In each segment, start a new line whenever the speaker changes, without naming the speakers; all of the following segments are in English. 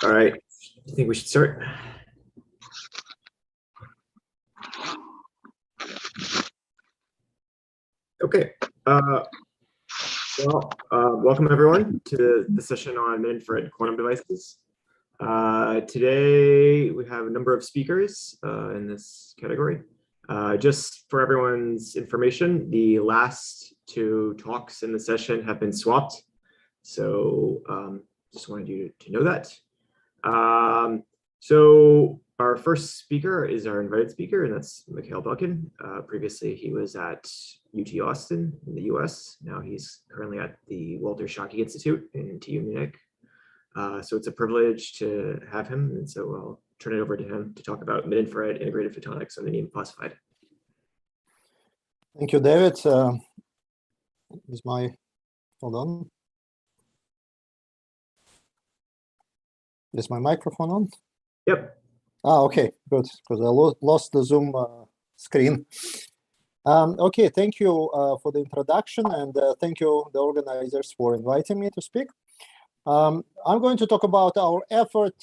All right, I think we should start. Okay. Welcome everyone to the session on mid-infrared quantum devices. Today we have a number of speakers in this category. Just for everyone's information, the last two talks in the session have been swapped. So just wanted you to know that. So our first speaker is our invited speaker, and that's Mikhail Buchan. Previously, he was at UT Austin in the US. Now he's currently at the Walter Schottky Institute in TU Munich. So it's a privilege to have him, and so I'll turn it over to him to talk about mid-infrared integrated photonics on indium phosphide.
Thank you, David. Hold on. Is my microphone on?
Yep.
Okay, good, because I lost the Zoom screen. Okay, thank you for the introduction, and thank you, the organizers, for inviting me to speak. I'm going to talk about our effort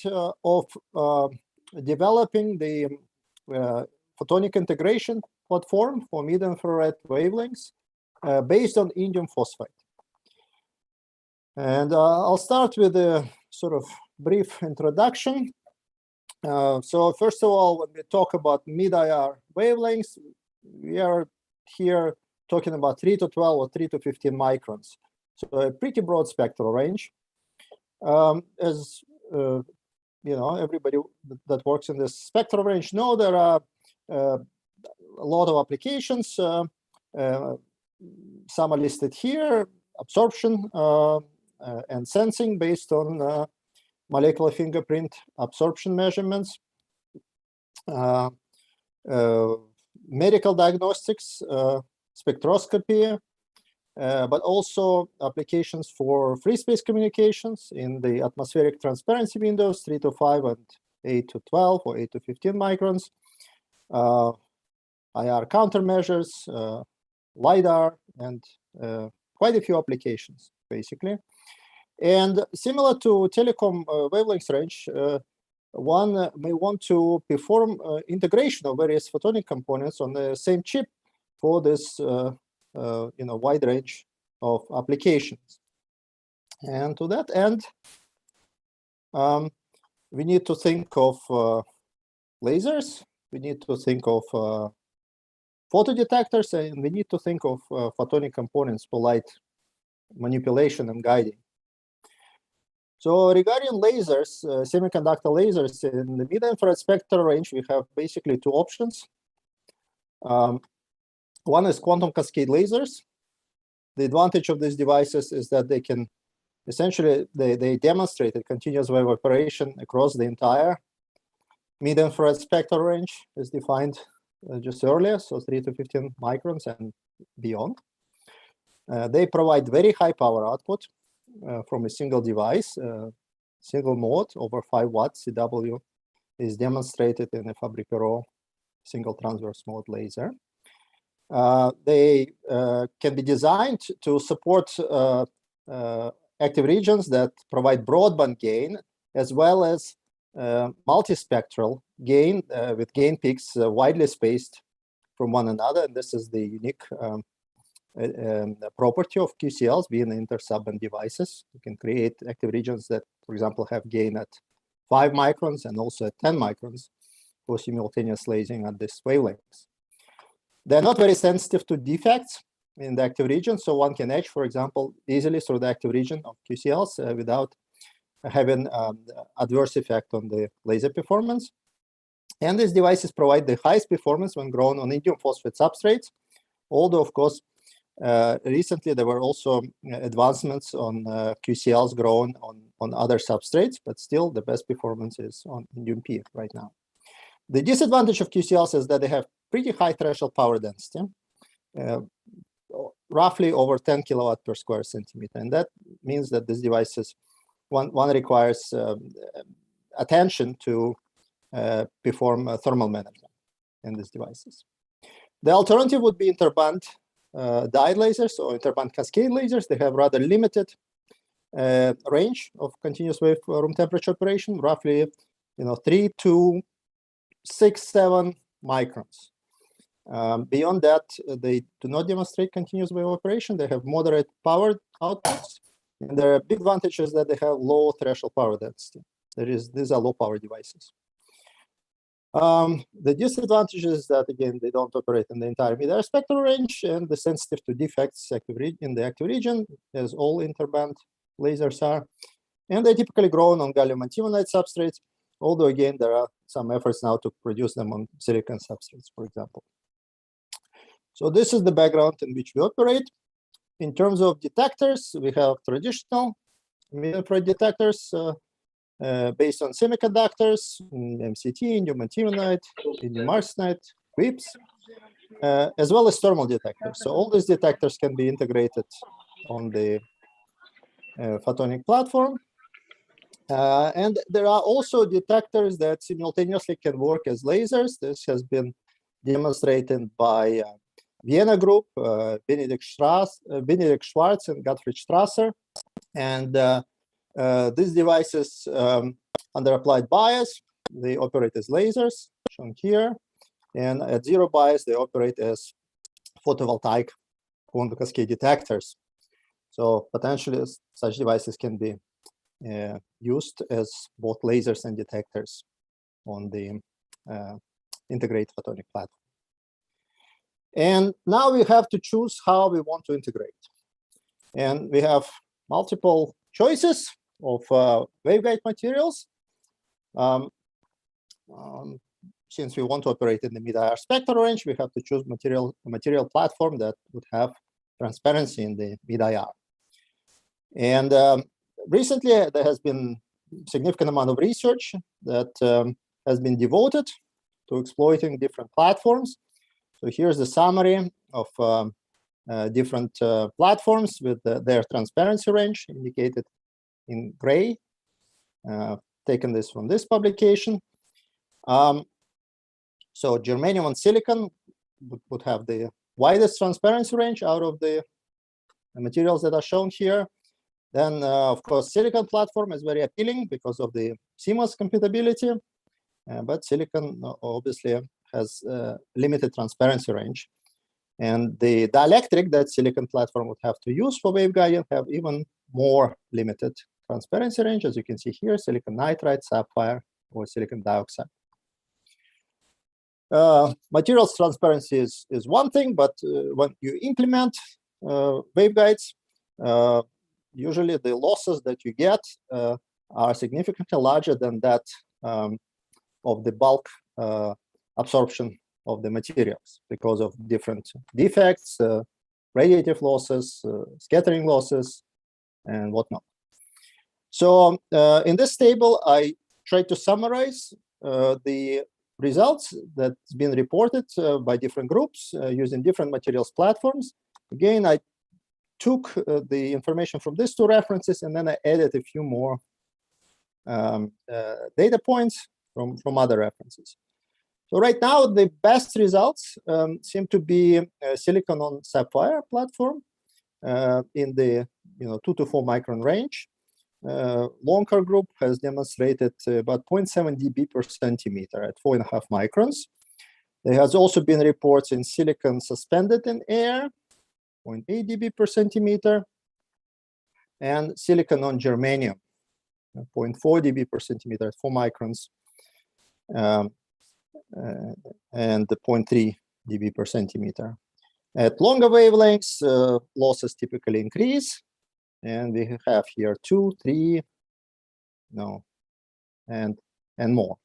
of developing the photonic integration platform for mid-infrared wavelengths based on indium phosphide. And I'll start with a sort of brief introduction. So first of all, when we talk about mid-IR wavelengths, we are here talking about 3 to 12 or 3 to 15 microns. So a pretty broad spectral range. As you know, everybody that works in this spectral range know there are a lot of applications. Some are listed here: absorption and sensing based on molecular fingerprint absorption measurements, medical diagnostics, spectroscopy, but also applications for free space communications in the atmospheric transparency windows, 3 to 5 and 8 to 12 or 8 to 15 microns, IR countermeasures, LiDAR, and quite a few applications, basically. And similar to telecom wavelength range, one may want to perform integration of various photonic components on the same chip for this wide range of applications. And to that end, we need to think of lasers, we need to think of photodetectors, and we need to think of photonic components for light manipulation and guiding. So regarding lasers, semiconductor lasers, in the mid-infrared spectral range, we have basically two options. One is quantum cascade lasers. The advantage of these devices is that they can essentially, they demonstrate a continuous wave operation across the entire mid-infrared spectral range as defined just earlier, so 3 to 15 microns and beyond. They provide very high power output from a single device, single mode over 5 watts CW is demonstrated in a Fabry-Perot single transverse mode laser. They can be designed to support active regions that provide broadband gain, as well as multispectral gain with gain peaks widely spaced from one another. And this is the unique property of QCLs being inter-subband devices. You can create active regions that, for example, have gain at 5 microns and also at 10 microns for simultaneous lasing at this wavelengths. They're not very sensitive to defects in the active region, so one can etch, for example, easily through the active region of QCLs without having adverse effect on the laser performance. And these devices provide the highest performance when grown on indium phosphide substrates, although, of course, recently there were also advancements on QCLs grown on other substrates, but still the best performance is on indium P right now. The disadvantage of QCLs is that they have pretty high threshold power density, roughly over 10 kilowatt per square centimeter. And that means that these devices, one requires attention to perform thermal management in these devices. The alternative would be interband diode lasers or interband cascade lasers. They have rather limited range of continuous wave room temperature operation, roughly 3 to 6, 7 microns. Beyond that, they do not demonstrate continuous wave operation. They have moderate power outputs, and there are big advantages that they have low threshold power density. These are low power devices. The disadvantage is that, again, they don't operate in the entire mid-air spectral range, and they're sensitive to defects in the active region, as all interband lasers are. And they're typically grown on gallium antimonide substrates, although, again, there are some efforts now to produce them on silicon substrates, for example. So this is the background in which we operate. In terms of detectors, we have traditional mid-infrared detectors based on semiconductors, MCT, indium antimonide, indium arsenide, QIPs, as well as thermal detectors. So all these detectors can be integrated on the photonic platform. And there are also detectors that simultaneously can work as lasers. This has been demonstrated by Vienna group, Benedikt Schwarz and Gottfried Strasser. And these devices, under applied bias, they operate as lasers, shown here. And at zero bias, they operate as photovoltaic quantum cascade detectors. So potentially, such devices can be used as both lasers and detectors on the integrated photonic platform. And now we have to choose how we want to integrate. And we have multiple choices of waveguide materials. Since we want to operate in the mid-IR spectral range, we have to choose a material platform that would have transparency in the mid-IR. And recently, there has been significant amount of research that has been devoted to exploiting different platforms. So here's the summary of different platforms with their transparency range indicated in gray. Taken this from this publication. So germanium and silicon would have the widest transparency range out of the materials that are shown here. Then, of course, silicon platform is very appealing because of the CMOS compatibility, but silicon obviously has limited transparency range. And the dielectric that silicon platform would have to use for waveguiding have even more limited transparency range, as you can see here, silicon nitride, sapphire, or silicon dioxide. Materials transparency is one thing, but when you implement waveguides, usually the losses that you get are significantly larger than that of the bulk absorption of the materials because of different defects, radiative losses, scattering losses, and whatnot. So in this table, I tried to summarize the results that's been reported by different groups using different materials platforms. Again, I took the information from these two references, and then I added a few more data points from other references. So right now, the best results seem to be silicon on sapphire platform in the 2 to 4 micron range. Lonker group has demonstrated about 0.7 dB per centimeter at 4.5 microns. There has also been reports in silicon suspended in air, 0.8 dB per centimeter, and silicon on germanium, 0.4 dB per centimeter at 4 microns, and the 0.3 dB per centimeter. At longer wavelengths, losses typically increase, and we have here 2, 3, and more.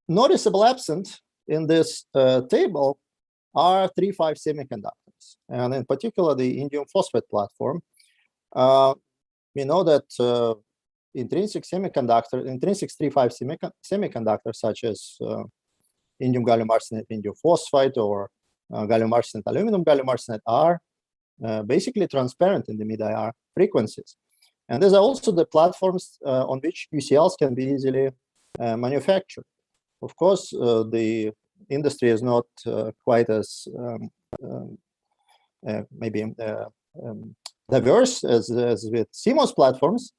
Noticeable absent in this table are 3-5 semiconductors, and in particular the indium phosphide platform. We know that intrinsic 3-5 semiconductors such as indium gallium arsenide indium phosphide or gallium arsenide aluminum gallium arsenide are basically transparent in the mid-IR frequencies. And these are also the platforms on which QCLs can be easily manufactured. Of course, the industry is not quite as maybe diverse as with CMOS platforms,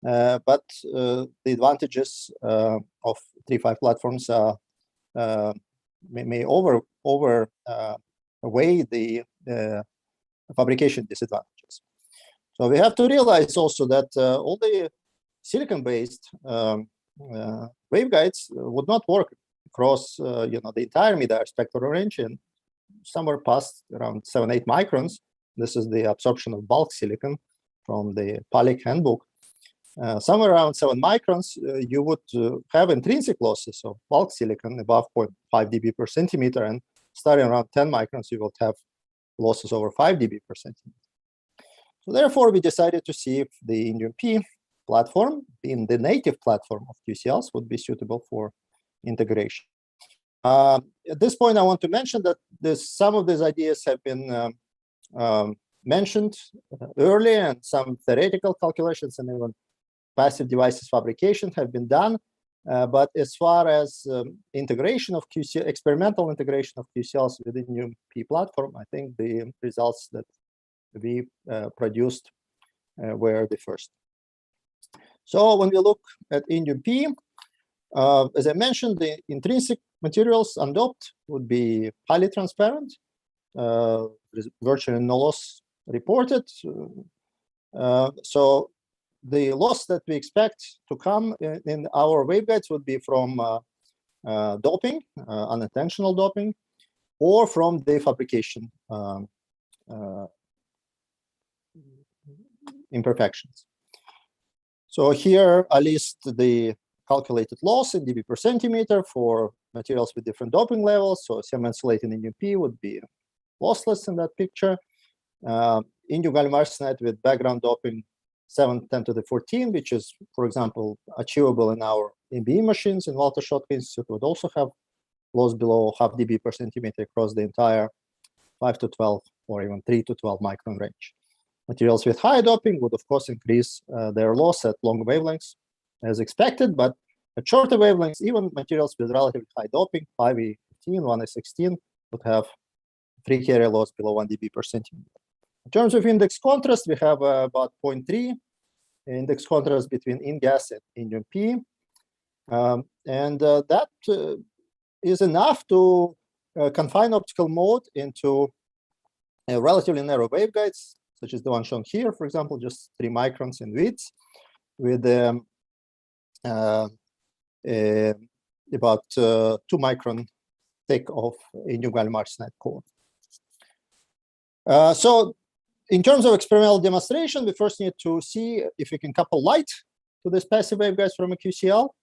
but the advantages of 3.5 platforms may outweigh the fabrication disadvantages. So we have to realize also that all the silicon-based waveguides would not work across the entire mid-IR spectral range, and somewhere past around 7-8 microns. This is the absorption of bulk silicon from the PALIC handbook. Somewhere around 7 microns, you would have intrinsic losses of bulk silicon above 0.5 dB per centimeter, and starting around 10 microns, you will have losses over 5 dB per centimeter. So therefore, we decided to see if the Indium P platform, being the native platform of QCLs, would be suitable for integration. At this point, I want to mention that some of these ideas have been mentioned earlier, and some theoretical calculations and even passive devices fabrication have been done. But as far as integration of experimental integration of QCLs with the Indium P platform, I think the results that we produced were the first. So when we look at Indium P, as I mentioned, the intrinsic materials undoped would be highly transparent. There's virtually no loss reported. So the loss that we expect to come in our waveguides would be from doping, unintentional doping, or from the fabrication imperfections. So here I list the calculated loss in dB per centimeter for materials with different doping levels. So semi-insulating Indium P would be lossless in that picture. Indium gallium arsenide with background doping 7×10⁻⁴, which is, for example, achievable in our MBE machines in Walter Schottky Institute, would also have loss below half dB per centimeter across the entire 5 to 12 or even 3 to 12 micron range. Materials with high doping would, of course, increase their loss at long wavelengths as expected, but at shorter wavelengths, even materials with relatively high doping, 5E15, 1E16, would have free carrier loss below 1 dB per centimeter. In terms of index contrast, we have about 0.3 index contrast between InGaAs and Indium P. And that is enough to confine optical mode into relatively narrow waveguides, such as the one shown here, for example, just 3 microns in width, with about 2 micron thick of indium gallium arsenide core. So in terms of experimental demonstration, we first need to see if we can couple light to this passive waveguides from a QCL.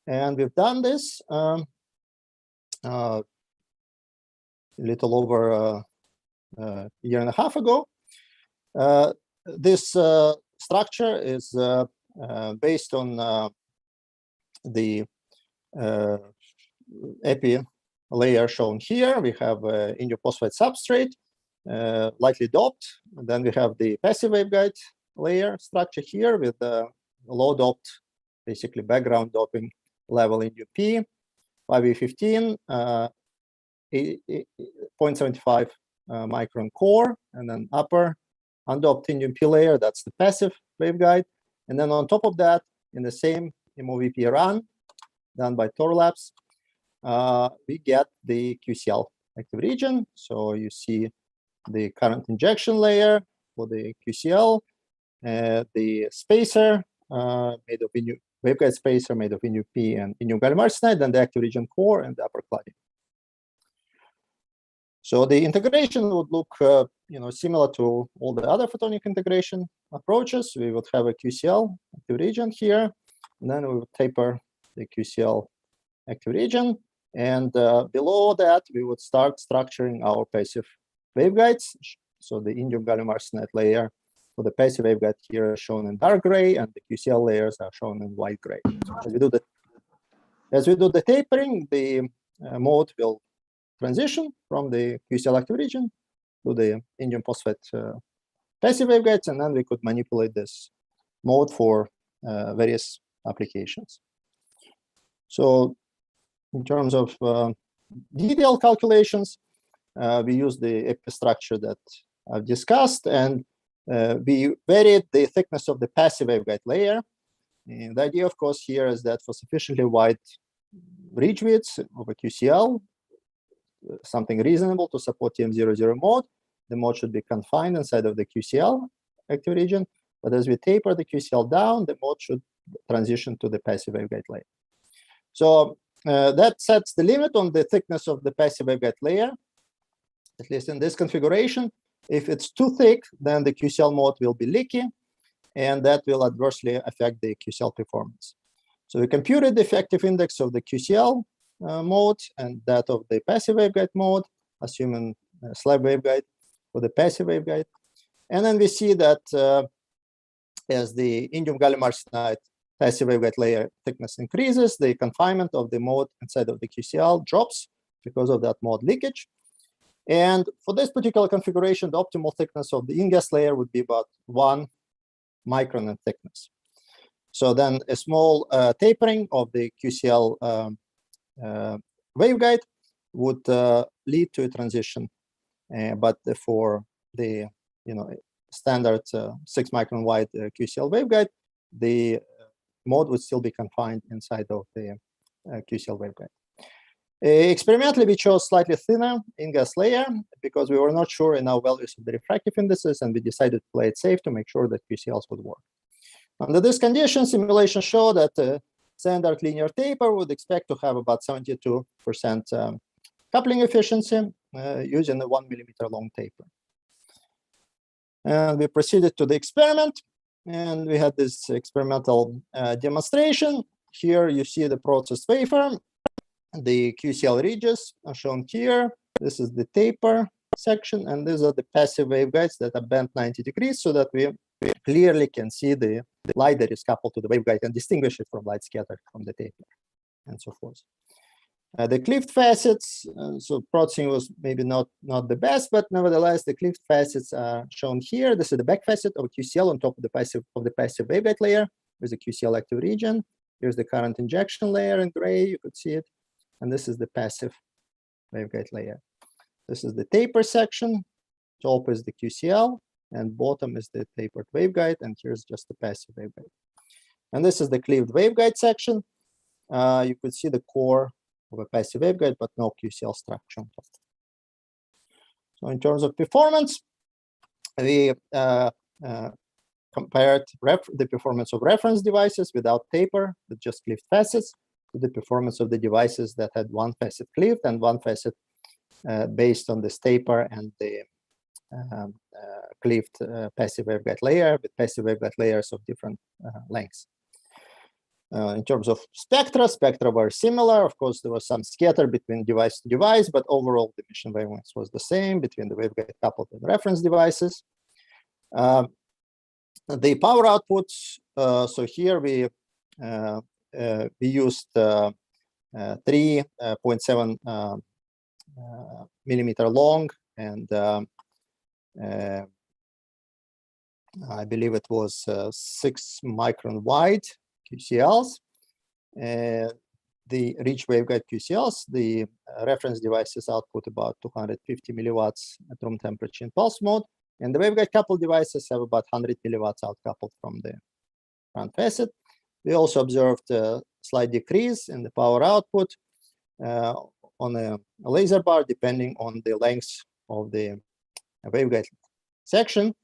And we've done this a little over a year and a half ago. This structure is based on the epi layer shown here. We have indium phosphide substrate, lightly doped. And then we have the passive waveguide layer structure here with the low doped, basically background doping level Indium P, 5E15, 0.75 micron core, and then upper undoped Indium P layer, that's the passive waveguide. And then on top of that, in the same MOVP run done by Thorlabs, we get the QCL active region. So you see the current injection layer for the QCL, the spacer made of indium, waveguide spacer made of Indium P and indium gallium arsenide, and the active region core and the upper cladding. So the integration would look, similar to all the other photonic integration approaches. We would have a QCL active region here, and then we would taper the QCL active region, and below that we would start structuring our passive waveguides. So the indium gallium arsenide layer for the passive waveguide here is shown in dark gray, and the QCL layers are shown in light gray. As we do the tapering, the mode will transition from the QCL active region to the indium phosphide passive waveguides, and then we could manipulate this mode for various applications. So in terms of detailed calculations, we use the epi structure that I've discussed, and we varied the thickness of the passive waveguide layer. And the idea, of course, here is that for sufficiently wide reach widths of a QCL, something reasonable to support TM00 mode, the mode should be confined inside of the QCL active region. But as we taper the QCL down, the mode should transition to the passive waveguide layer. So that sets the limit on the thickness of the passive waveguide layer, at least in this configuration. If it's too thick, then the QCL mode will be leaky, and that will adversely affect the QCL performance. So we computed the effective index of the QCL mode and that of the passive waveguide mode, assuming slab waveguide for the passive waveguide. And then we see that as the indium gallium arsenide passive waveguide layer thickness increases, the confinement of the mode inside of the QCL drops because of that mode leakage. And for this particular configuration, the optimal thickness of the InGaAs layer would be about 1 micron in thickness. So then a small tapering of the QCL waveguide would lead to a transition. But for the standard 6 micron wide QCL waveguide, the mode would still be confined inside of the QCL waveguide. Experimentally, we chose slightly thinner InGaAs layer because we were not sure in our values of the refractive indices, and we decided to play it safe to make sure that QCLs would work. Under this condition, simulations show that standard linear taper would expect to have about 72% coupling efficiency using a 1 millimeter long taper. And we proceeded to the experiment, and we had this experimental demonstration. Here you see the processed wafer. The QCL ridges are shown here. This is the taper section, and these are the passive waveguides that are bent 90 degrees so that we clearly can see the light that is coupled to the waveguide and distinguish it from light scattered from the taper, and so forth. The cleaved facets, so processing was maybe not the best, but nevertheless, the cleaved facets are shown here. This is the back facet of QCL on top of the passive waveguide layer with the QCL active region. Here's the current injection layer in gray, you could see it. And this is the passive waveguide layer. This is the taper section. Top is the QCL, and bottom is the tapered waveguide, and here's just the passive waveguide. And this is the cleaved waveguide section. You could see the core of a passive waveguide, but no QCL structure on top. So in terms of performance, we compared the performance of reference devices without taper, with just cleaved facets, to the performance of the devices that had one facet cleaved and one facet based on this taper and the cleaved passive waveguide layer with passive waveguide layers of different lengths. In terms of spectra were similar. Of course, there was some scatter between device to device, but overall the emission wavelengths was the same between the waveguide coupled and reference devices. The power outputs, so here we used 3.7 millimeter long, and I believe it was 6 micron wide QCLs. The rich waveguide QCLs, the reference devices output about 250 milliwatts at room temperature in pulse mode, and the waveguide coupled devices have about 100 milliwatts outcoupled from the front facet. We also observed a slight decrease in the power output on a laser bar, depending on the length of the waveguide section.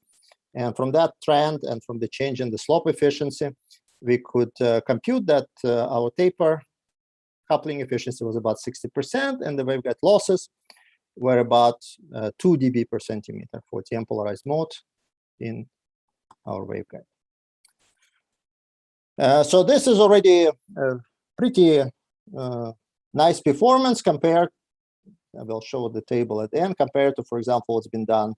And from that trend and from the change in the slope efficiency, we could compute that our taper coupling efficiency was about 60%, and the waveguide losses were about 2 dB per centimeter for TM polarized mode in our waveguide. So this is already a pretty nice performance compared, I will show the table at the end, compared to, for example, what's been done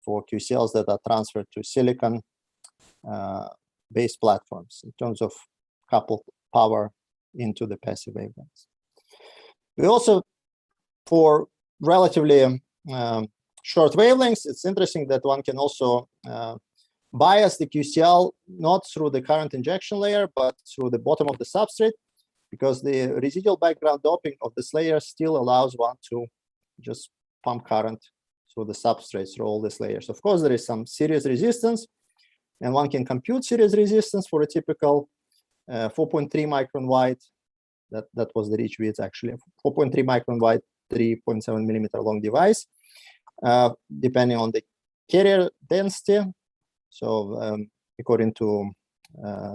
for QCLs that are transferred to silicon based platforms in terms of coupled power into the passive waveguides. We also, for relatively short wavelengths, it's interesting that one can also bias the QCL not through the current injection layer, but through the bottom of the substrate, because the residual background doping of this layer still allows one to just pump current through the substrate, through all these layers. Of course, there is some series resistance, and one can compute series resistance for a typical 4.3 micron wide. That was the reach width, actually, 4.3 micron wide, 3.7 millimeter long device, depending on the carrier density. So according to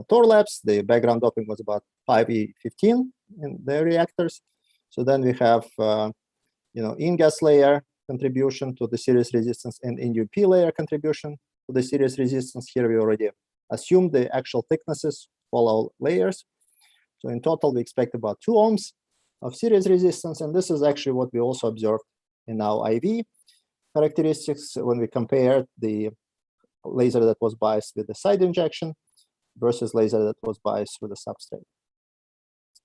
Tor Labs, the background doping was about 5E15 in the reactors. So then we have in-gas layer contribution to the series resistance and NUP layer contribution to the series resistance. Here we already assumed the actual thicknesses of all our layers. So in total, we expect about 2 ohms of series resistance, and this is actually what we also observed in our IV characteristics when we compared the laser that was biased with the side injection versus laser that was biased with the substrate.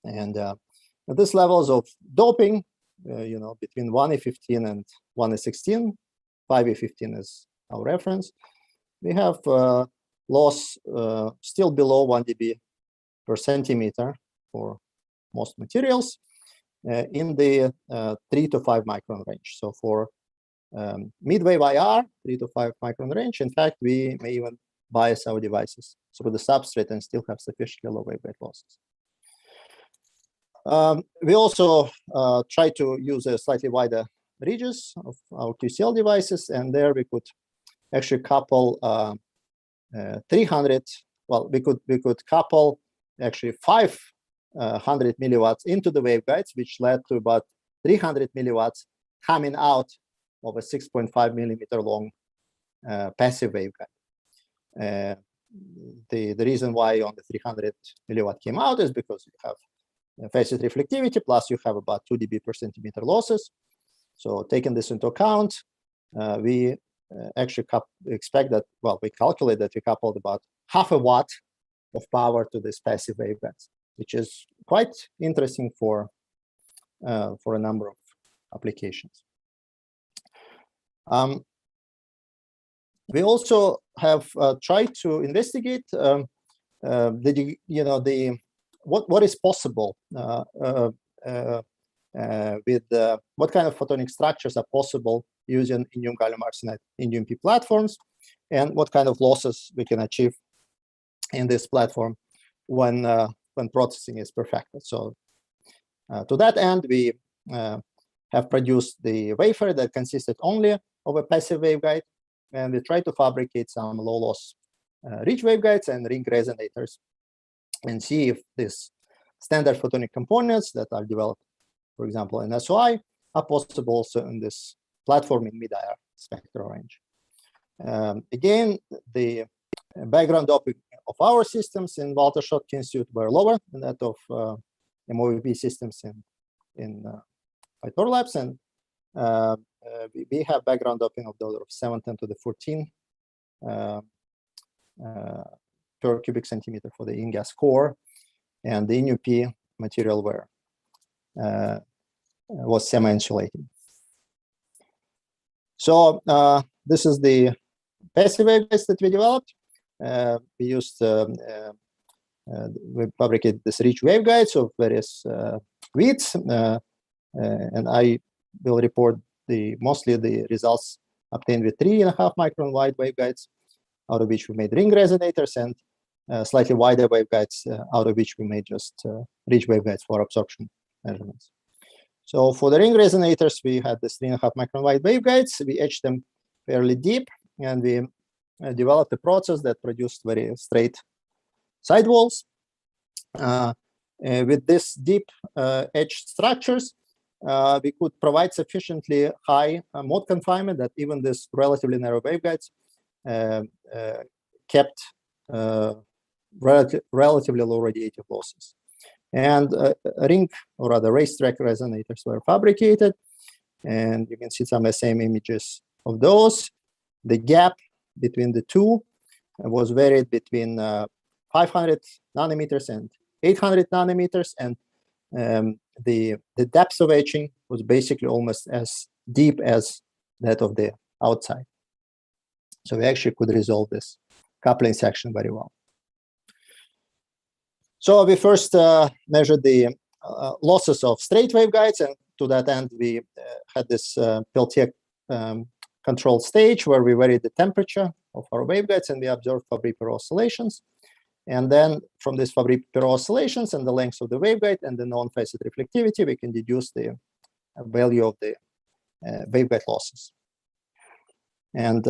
And at these levels of doping, between 1E15 and 1E16, 5E15 is our reference, we have loss still below 1 dB per centimeter for most materials in the 3 to 5 micron range. So for mid-wave IR, 3 to 5 micron range, in fact, we may even bias our devices through the substrate and still have sufficiently low waveguide losses. We also try to use a slightly wider ridges of our QCL devices, and there we could actually couple 300. Well, we could couple actually 500 milliwatts into the waveguides, which led to about 300 milliwatts coming out of a 6.5 millimeter long passive waveguide. The reason why on the 300 milliwatt came out is because you have facet reflectivity, plus you have about 2 dB per centimeter losses. So taking this into account, we actually expect that, well, we calculate that we coupled about half a watt of power to this passive waveguides, which is quite interesting for a number of applications. We also have tried to investigate what is possible with what kind of photonic structures are possible using indium gallium arsenide indium P platforms, and what kind of losses we can achieve in this platform when processing is perfected. So to that end, we have produced the wafer that consisted only of a passive waveguide, and we try to fabricate some low loss rich waveguides and ring resonators and see if these standard photonic components that are developed, for example, in SOI, are possible also in this platform in mid-IR spectral range. Again, the background doping of our systems in Walter Schottky Institute were lower than that of MOVP systems in Tor Labs, and we have background doping of the order of 710 to the 14 per cubic centimeter for the in-gas core, and the NUP material was semi-insulating. So this is the passive waveguides that we developed. We used we fabricated this rich waveguides of various widths, and I will report mostly the results obtained with 3.5 micron wide waveguides, out of which we made ring resonators, and slightly wider waveguides, out of which we made just rich waveguides for absorption measurements. So for the ring resonators, we had this 3.5 micron wide waveguides. We etched them fairly deep, and we developed a process that produced very straight sidewalls. With this deep etched structures, we could provide sufficiently high mode confinement that even these relatively narrow waveguides kept relatively low radiative losses. And ring, or rather racetrack resonators were fabricated, and you can see some of the same images of those. The gap between the two was varied between 500 nanometers and 800 nanometers, and the depth of etching was basically almost as deep as that of the outside. So we actually could resolve this coupling section very well. So we first measured the losses of straight waveguides, and to that end, we had this Peltier control stage where we vary the temperature of our waveguides and we observe Fabry-Perot oscillations. And then from these Fabry-Perot oscillations and the length of the waveguide and the non-phased reflectivity, we can deduce the value of the waveguide losses. And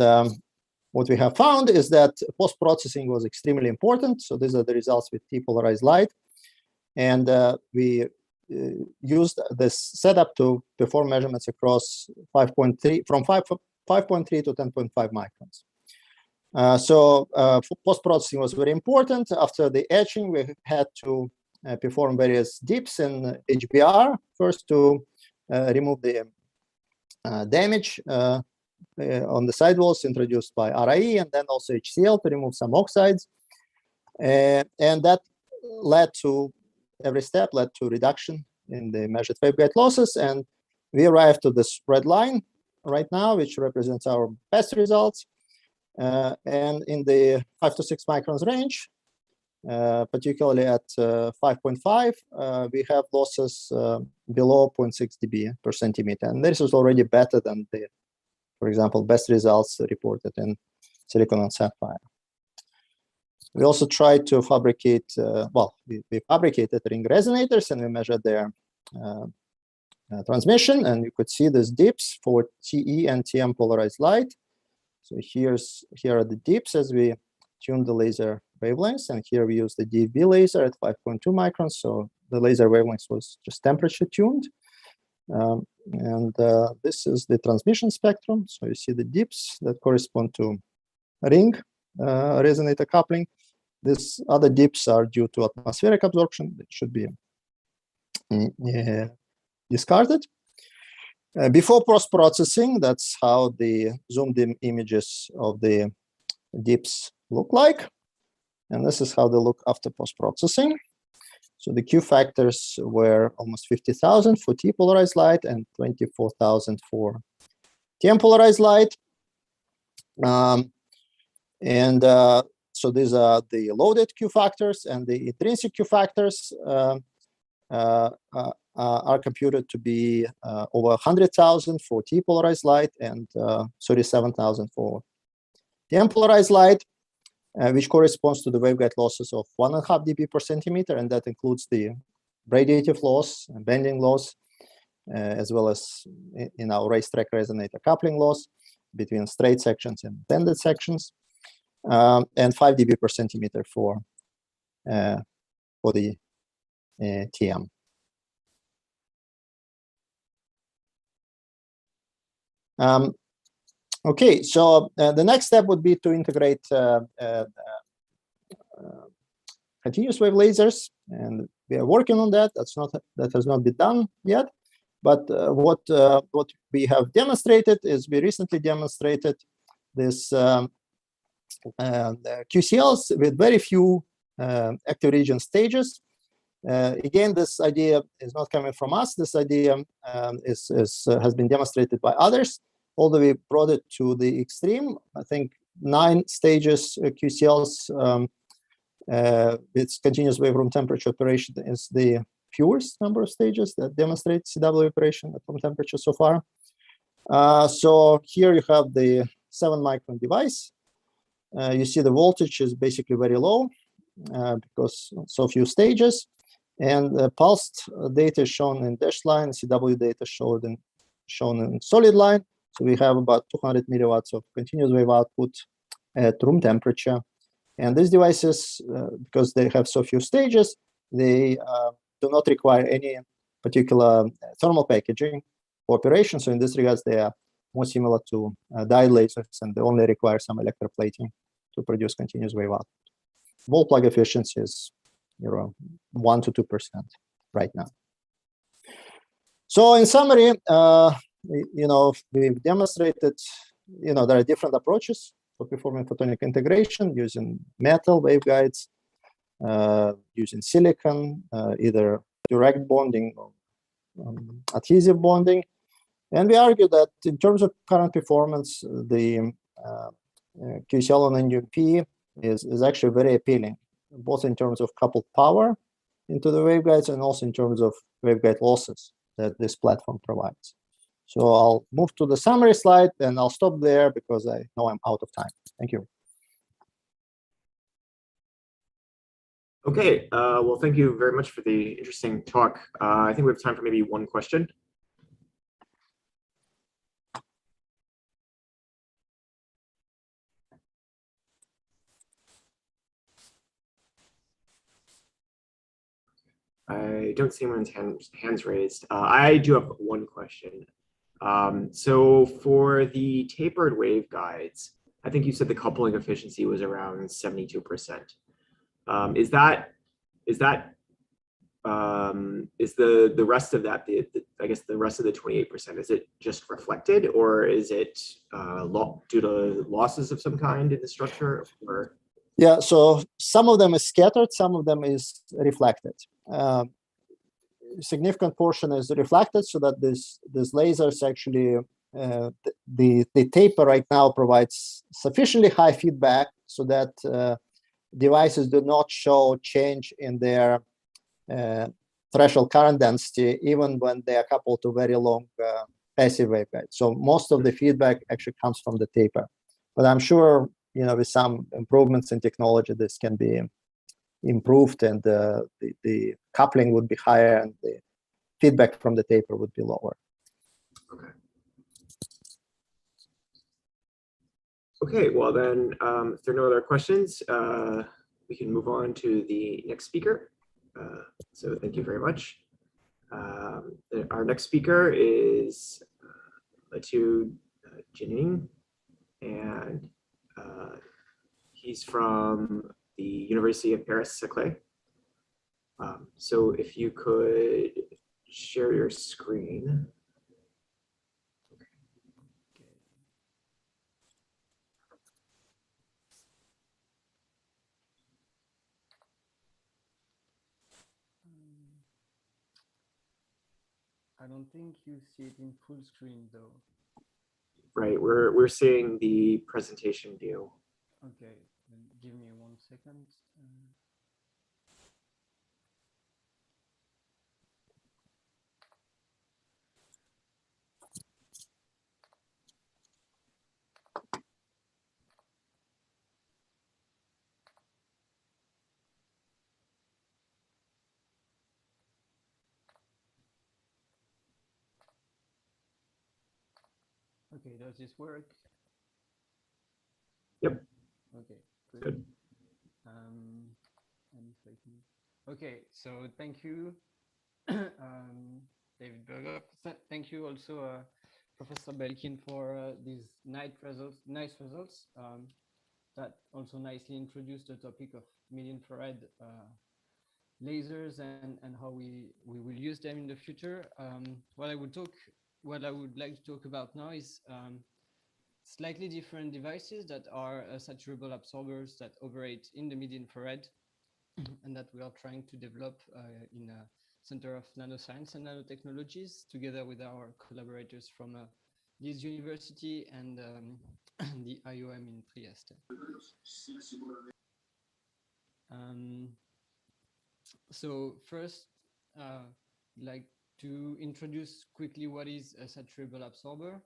what we have found is that post-processing was extremely important. So these are the results with T-polarized light. And we used this setup to perform measurements across 5.3, from 5.3 to 10.5 microns. So post-processing was very important. After the etching, we had to perform various dips in HBR, first to remove the damage on the sidewalls introduced by RIE, and then also HCl to remove some oxides. And that led to, every step led to reduction in the measured waveguide losses. And we arrived to this red line right now, which represents our best results. And in the 5 to 6 microns range, particularly at 5.5, we have losses below 0.6 dB per centimeter. And this is already better than the, for example, best results reported in silicon and sapphire. We also tried to fabricate, we fabricated ring resonators and we measured their transmission, and you could see these dips for TE and TM polarized light. So here are the dips as we tune the laser wavelengths, and here we use the DFB laser at 5.2 microns. So the laser wavelength was just temperature tuned. This is the transmission spectrum. So you see the dips that correspond to ring resonator coupling. These other dips are due to atmospheric absorption. It should be discarded. Before post-processing, that's how the zoomed-in images of the dips look like. And this is how they look after post-processing. So the Q factors were almost 50,000 for T-polarized light and 24,000 for TM polarized light. So these are the loaded Q factors, and the intrinsic Q factors are computed to be over 100,000 for T-polarized light and 37,000 for TM polarized light, which corresponds to the waveguide losses of 1.5 dB per centimeter, and that includes the radiative loss and bending loss, as well as in our racetrack resonator coupling loss between straight sections and bended sections, and 5 dB per centimeter for the TM. Okay, so the next step would be to integrate continuous wave lasers, and we are working on that. That has not been done yet. But what we have demonstrated is we recently demonstrated this QCLs with very few active region stages. Again, this idea is not coming from us. This idea has been demonstrated by others, although we brought it to the extreme. I think 9 stages QCLs with continuous wave room temperature operation is the fewest number of stages that demonstrate CW operation at room temperature so far. So here you have the 7 micron device. You see the voltage is basically very low because so few stages. And pulsed data is shown in dashed line, CW data shown in solid line. So we have about 200 milliwatts of continuous wave output at room temperature. And these devices, because they have so few stages, they do not require any particular thermal packaging for operation. So in this regard, they are more similar to diode lasers, and they only require some electroplating to produce continuous wave output. Wall plug efficiency is 1 to 2% right now. So in summary, we've demonstrated, there are different approaches for performing photonic integration using metal waveguides, using silicon, either direct bonding or adhesive bonding. And we argue that in terms of current performance, the QCL on NUP is actually very appealing, both in terms of coupled power into the waveguides and also in terms of waveguide losses that this platform provides. So I'll move to the summary slide, and I'll stop there because I know I'm out of time. Thank you.
Okay, well, thank you very much for the interesting talk. I think we have time for maybe one question. I don't see anyone's hands raised. I do have one question. So for the tapered waveguides, I think you said the coupling efficiency was around 72%. Is the rest of that, I guess the rest of the 28%, is it just reflected, or is it due to losses of some kind in the structure? Or
Yeah, so some of them is scattered, some of them is reflected. Significant portion is reflected, so that this lasers actually, the taper right now provides sufficiently high feedback so that devices do not show change in their threshold current density, even when they are coupled to very long passive waveguides. So most of the feedback actually comes from the taper. But I'm sure, with some improvements in technology, this can be improved, and the coupling would be higher, and the feedback from the taper would be lower.
Okay. Okay, well then, if there are no other questions, we can move on to the next speaker. So thank you very much. Our next speaker is Latu Jining, and he's from the University of Paris-Saclay. So if you could share your screen.
I don't think you see it in full screen though.
Right, we're seeing the presentation view.
Okay, then give me 1 second. Okay, does this work?
Yep.
Okay,
Good.
Okay, so thank you, David Berger. Thank you also, Professor Belkin, for these nice results that also nicely introduced the topic of mid-infrared lasers and how we will use them in the future. What I would like to talk about now is slightly different devices that are saturable absorbers that operate in the mid-infrared and that we are trying to develop in a Center of Nanoscience and Nanotechnologies together with our collaborators from Leeds University and the IOM in Trieste. So first, like to introduce quickly what is a saturable absorber.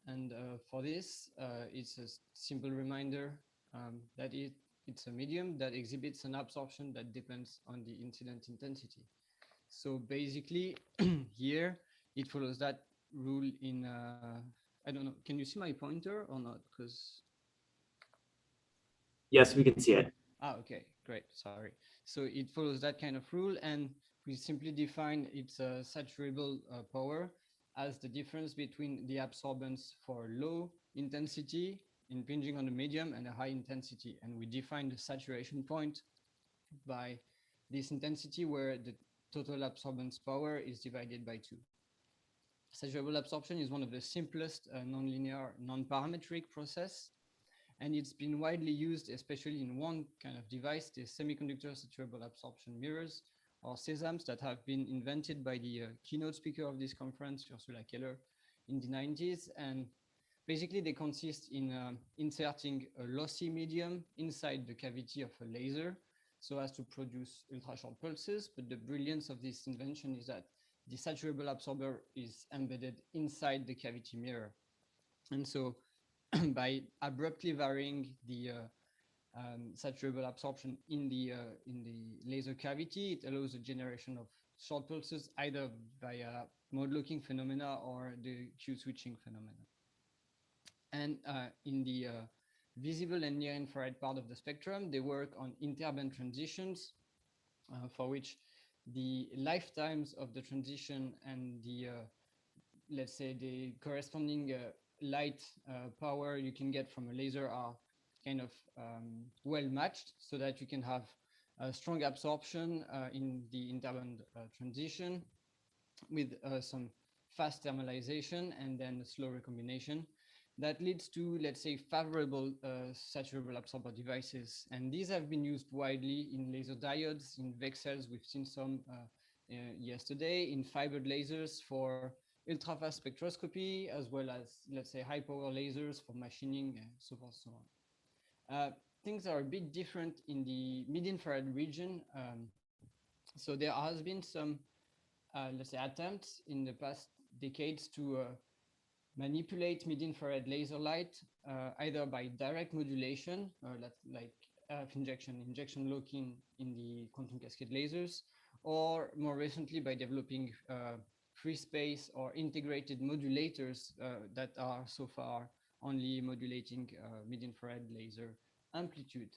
And for this, it's a simple reminder that it's a medium that exhibits an absorption that depends on the incident intensity. So basically, here, it follows that rule in, I don't know, can you see my pointer or not? Because
Yes, we can see it.
Okay, great, sorry. So it follows that kind of rule, and we simply define its saturable power as the difference between the absorbance for low intensity impinging on the medium and a high intensity. And we define the saturation point by this intensity where the total absorbance power is divided by 2. Saturable absorption is one of the simplest nonlinear, non-parametric process, and it's been widely used, especially in one kind of device, the semiconductor saturable absorption mirrors, or SESAMs, that have been invented by the keynote speaker of this conference, Ursula Keller, in the 90s. And basically, they consist in inserting a lossy medium inside the cavity of a laser so as to produce ultra-short pulses. But the brilliance of this invention is that the saturable absorber is embedded inside the cavity mirror. And so by abruptly varying the saturable absorption in the laser cavity, it allows the generation of short pulses either via mode locking phenomena or the Q switching phenomena. And in the visible and near infrared part of the spectrum, they work on interband transitions for which the lifetimes of the transition and the let's say the corresponding light power you can get from a laser are kind of well matched, so that you can have a strong absorption in the interband transition with some fast thermalization and then slow recombination. That leads to, let's say, favorable saturable absorber devices. And these have been used widely in laser diodes, in VCSELs. We've seen some yesterday, in fibered lasers for ultra-fast spectroscopy, as well as, let's say, high-power lasers for machining, so forth, so on. Things are a bit different in the mid-infrared region. So there has been some, let's say, attempts in the past decades to manipulate mid-infrared laser light, either by direct modulation, like injection locking in the quantum cascade lasers, or more recently by developing free space or integrated modulators that are so far only modulating mid-infrared laser amplitude.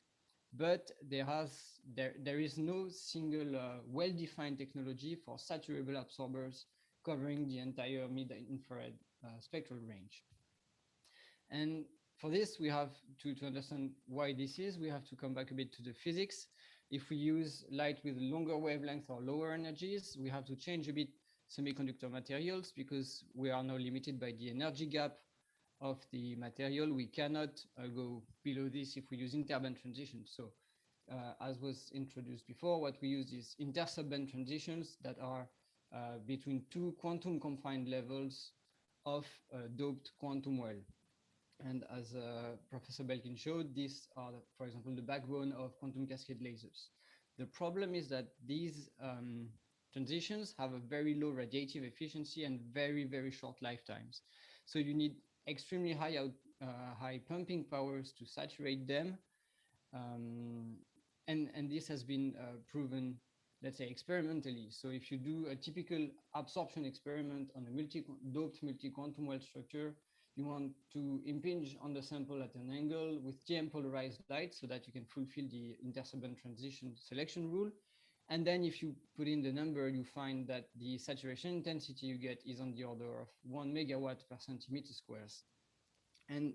But there is no single well-defined technology for saturable absorbers covering the entire mid-infrared spectral range. And for this, we have to understand why this is, we have to come back a bit to the physics. If we use light with longer wavelength or lower energies, we have to change a bit semiconductor materials, because we are now limited by the energy gap of the material. We cannot go below this if we use interband transitions. So as was introduced before, what we use is intersubband transitions that are between two quantum confined levels of doped quantum well. And as Professor Belkin showed, these are, for example, the backbone of quantum cascade lasers. The problem is that these transitions have a very low radiative efficiency and very, very short lifetimes. So you need extremely high pumping powers to saturate them. And this has been proven, let's say, experimentally. So if you do a typical absorption experiment on a doped multi-quantum well structure, you want to impinge on the sample at an angle with TM polarized light so that you can fulfill the intersubband transition selection rule. And then if you put in the number, you find that the saturation intensity you get is on the order of 1 megawatt per centimeter squares. And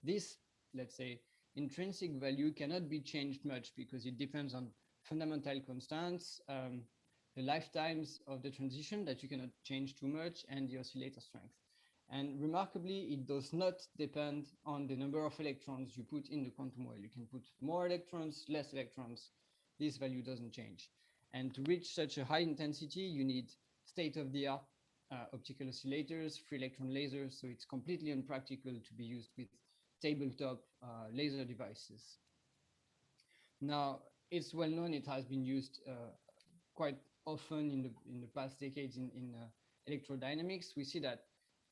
this, let's say, intrinsic value cannot be changed much because it depends on fundamental constants, the lifetimes of the transition that you cannot change too much, and the oscillator strength. And remarkably, it does not depend on the number of electrons you put in the quantum well. You can put more electrons, less electrons. This value doesn't change. And to reach such a high intensity, you need state-of-the-art optical oscillators, free electron lasers. So it's completely impractical to be used with tabletop laser devices. Now, it's well known, it has been used quite often in the past decades in electrodynamics. We see that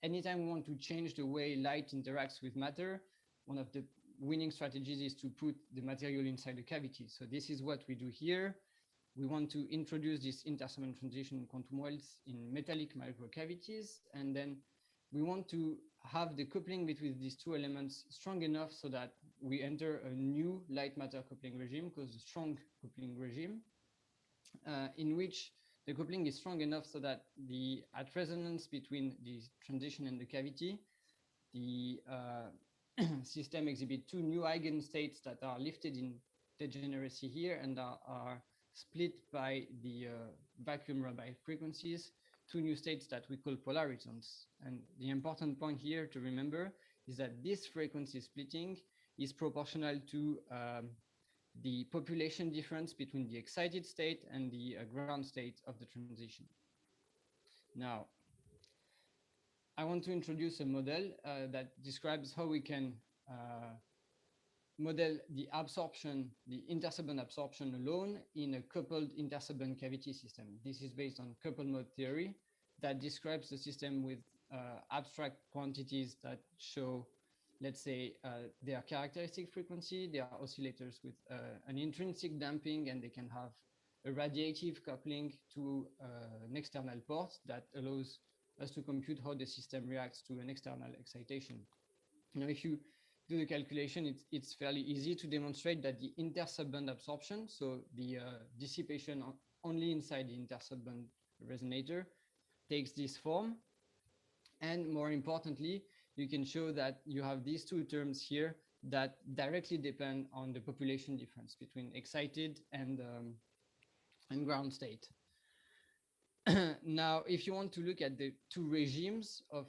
anytime we want to change the way light interacts with matter, one of the winning strategies is to put the material inside the cavity. So this is what we do here. We want to introduce this intersubband transition quantum wells in metallic microcavities, and then we want to have the coupling between these two elements strong enough so that we enter a new light matter coupling regime called the strong coupling regime, in which the coupling is strong enough so that at resonance between the transition and the cavity, the system exhibits two new eigenstates that are lifted in degeneracy here and are split by the vacuum Rabi frequencies, two new states that we call polaritons. And the important point here to remember is that this frequency splitting is proportional to the population difference between the excited state and the ground state of the transition. Now, I want to introduce a model that describes how we can model the absorption, the intersubband absorption alone in a coupled intersubband cavity system. This is based on coupled mode theory that describes the system with abstract quantities that show, let's say, their characteristic frequency. They are oscillators with an intrinsic damping, and they can have a radiative coupling to an external port that allows us to compute how the system reacts to an external excitation. Now, if you do the calculation, it's fairly easy to demonstrate that the intersubband absorption, so the dissipation only inside the intersubband resonator, takes this form. And more importantly, you can show that you have these two terms here that directly depend on the population difference between excited and ground state. Now, if you want to look at the two regimes of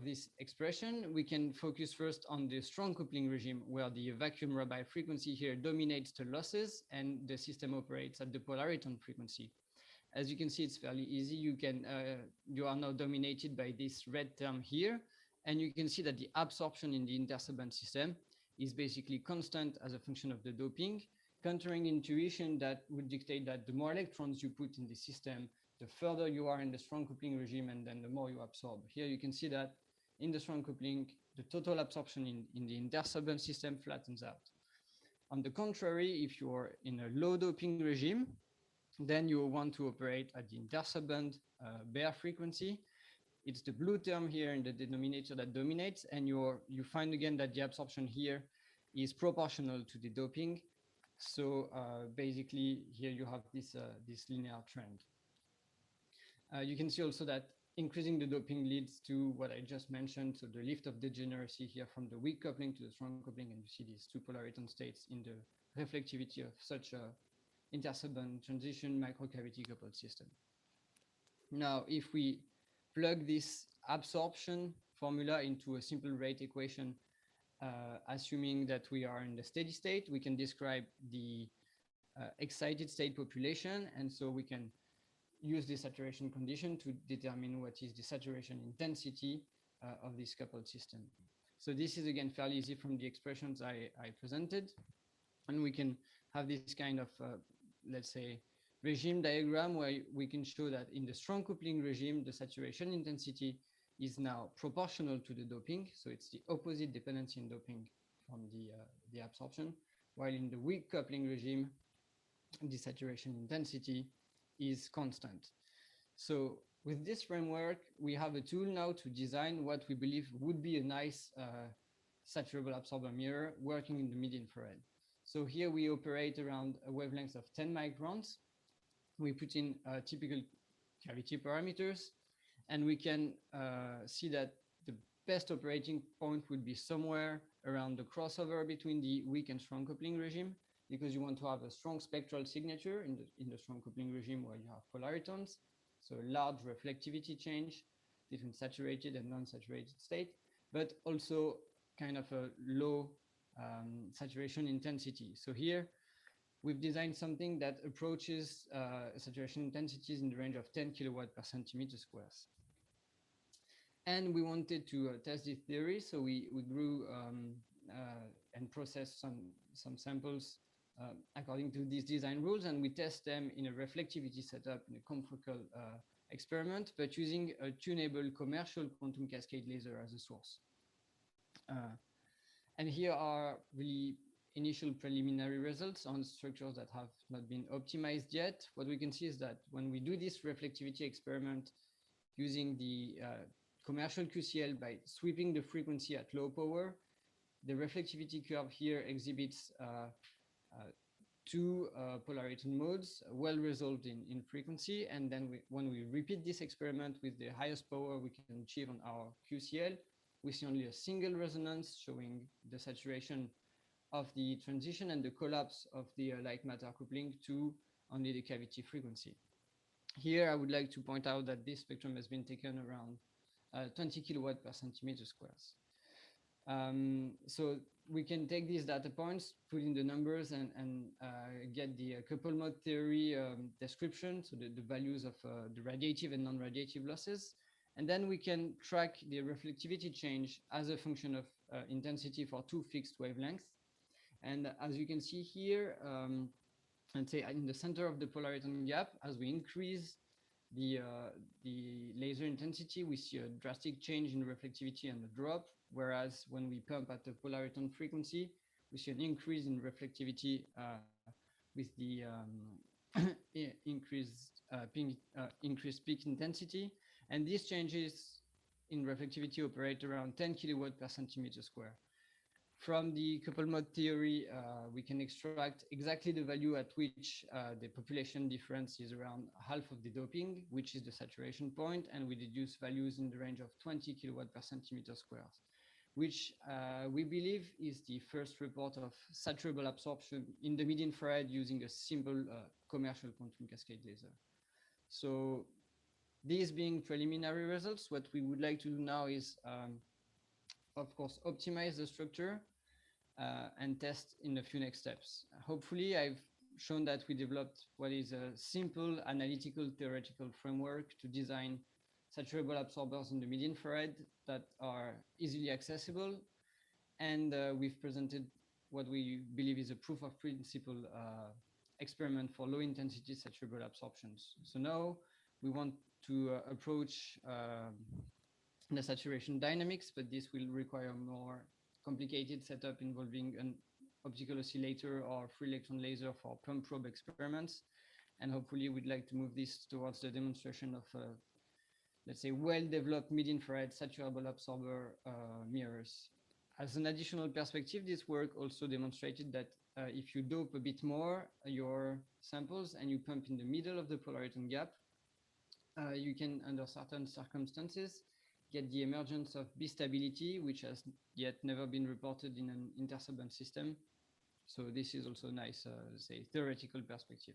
this expression, we can focus first on the strong coupling regime, where the vacuum Rabi frequency here dominates the losses and the system operates at the polariton frequency. As you can see, it's fairly easy. You are now dominated by this red term here, and you can see that the absorption in the intersubband system is basically constant as a function of the doping, countering intuition that would dictate that the more electrons you put in the system, the further you are in the strong coupling regime, and then the more you absorb. Here you can see that in the strong coupling, the total absorption in the intersubband system flattens out. On the contrary, if you're in a low doping regime, then you want to operate at the intersubband bare frequency. It's the blue term here in the denominator that dominates, and you find again that the absorption here is proportional to the doping. So basically here you have this linear trend. You can see also that increasing the doping leads to what I just mentioned, so the lift of degeneracy here from the weak coupling to the strong coupling, and you see these two polariton states in the reflectivity of such a intersubband transition microcavity coupled system. Now, if we plug this absorption formula into a simple rate equation, assuming that we are in the steady state, we can describe the excited state population, and so we can use the saturation condition to determine what is the saturation intensity of this coupled system. So this is again fairly easy from the expressions I presented, and we can have this kind of, let's say, regime diagram where we can show that in the strong coupling regime, the saturation intensity is now proportional to the doping. So it's the opposite dependency in doping from the absorption, while in the weak coupling regime, the saturation intensity is constant. So with this framework, we have a tool now to design what we believe would be a nice saturable absorber mirror working in the mid-infrared. So here we operate around a wavelength of 10 microns. We put in typical cavity parameters, and we can see that the best operating point would be somewhere around the crossover between the weak and strong coupling regime, because you want to have a strong spectral signature in the strong coupling regime where you have polaritons, so a large reflectivity change between saturated and non-saturated state, but also kind of a low saturation intensity. So here we've designed something that approaches saturation intensities in the range of 10 kilowatt per centimeter squares. And we wanted to test this theory, so we grew and processed some samples according to these design rules, and we test them in a reflectivity setup in a confocal experiment, but using a tunable commercial quantum cascade laser as a source. And here are really initial preliminary results on structures that have not been optimized yet. What we can see is that when we do this reflectivity experiment using the commercial QCL by sweeping the frequency at low power, the reflectivity curve here exhibits two polariton modes well resolved in frequency. And then when we repeat this experiment with the highest power we can achieve on our QCL, we see only a single resonance showing the saturation of the transition and the collapse of the light matter coupling to only the cavity frequency. Here, I would like to point out that this spectrum has been taken around 20 kilowatt per centimeter squares. So we can take these data points, put in the numbers, and get the couple mode theory description, so the values of the radiative and non-radiative losses. And then we can track the reflectivity change as a function of intensity for two fixed wavelengths. And as you can see here, let's say in the center of the polariton gap, as we increase the laser intensity, we see a drastic change in reflectivity and a drop, whereas when we pump at the polariton frequency, we see an increase in reflectivity with the increased peak intensity. And these changes in reflectivity operate around 10 kilowatt per centimeter square. From the couple mode theory, we can extract exactly the value at which the population difference is around half of the doping, which is the saturation point, and we deduce values in the range of 20 kilowatt per centimeter squared, which we believe is the first report of saturable absorption in the mid-infrared using a simple commercial quantum cascade laser. So these being preliminary results, what we would like to do now is, of course, optimize the structure and test in a few next steps. Hopefully, I've shown that we developed what is a simple analytical theoretical framework to design saturable absorbers in the mid-infrared that are easily accessible. And we've presented what we believe is a proof of principle experiment for low intensity saturable absorptions. So now we want to approach the saturation dynamics, but this will require more complicated setup involving an optical oscillator or free electron laser for pump probe experiments. And hopefully we'd like to move this towards the demonstration of, let's say, well-developed mid-infrared saturable absorber mirrors. As an additional perspective, this work also demonstrated that if you dope a bit more your samples and you pump in the middle of the polariton gap, you can, under certain circumstances, get the emergence of B-stability, which has yet never been reported in an intersubband system. So this is also a nice, say, theoretical perspective.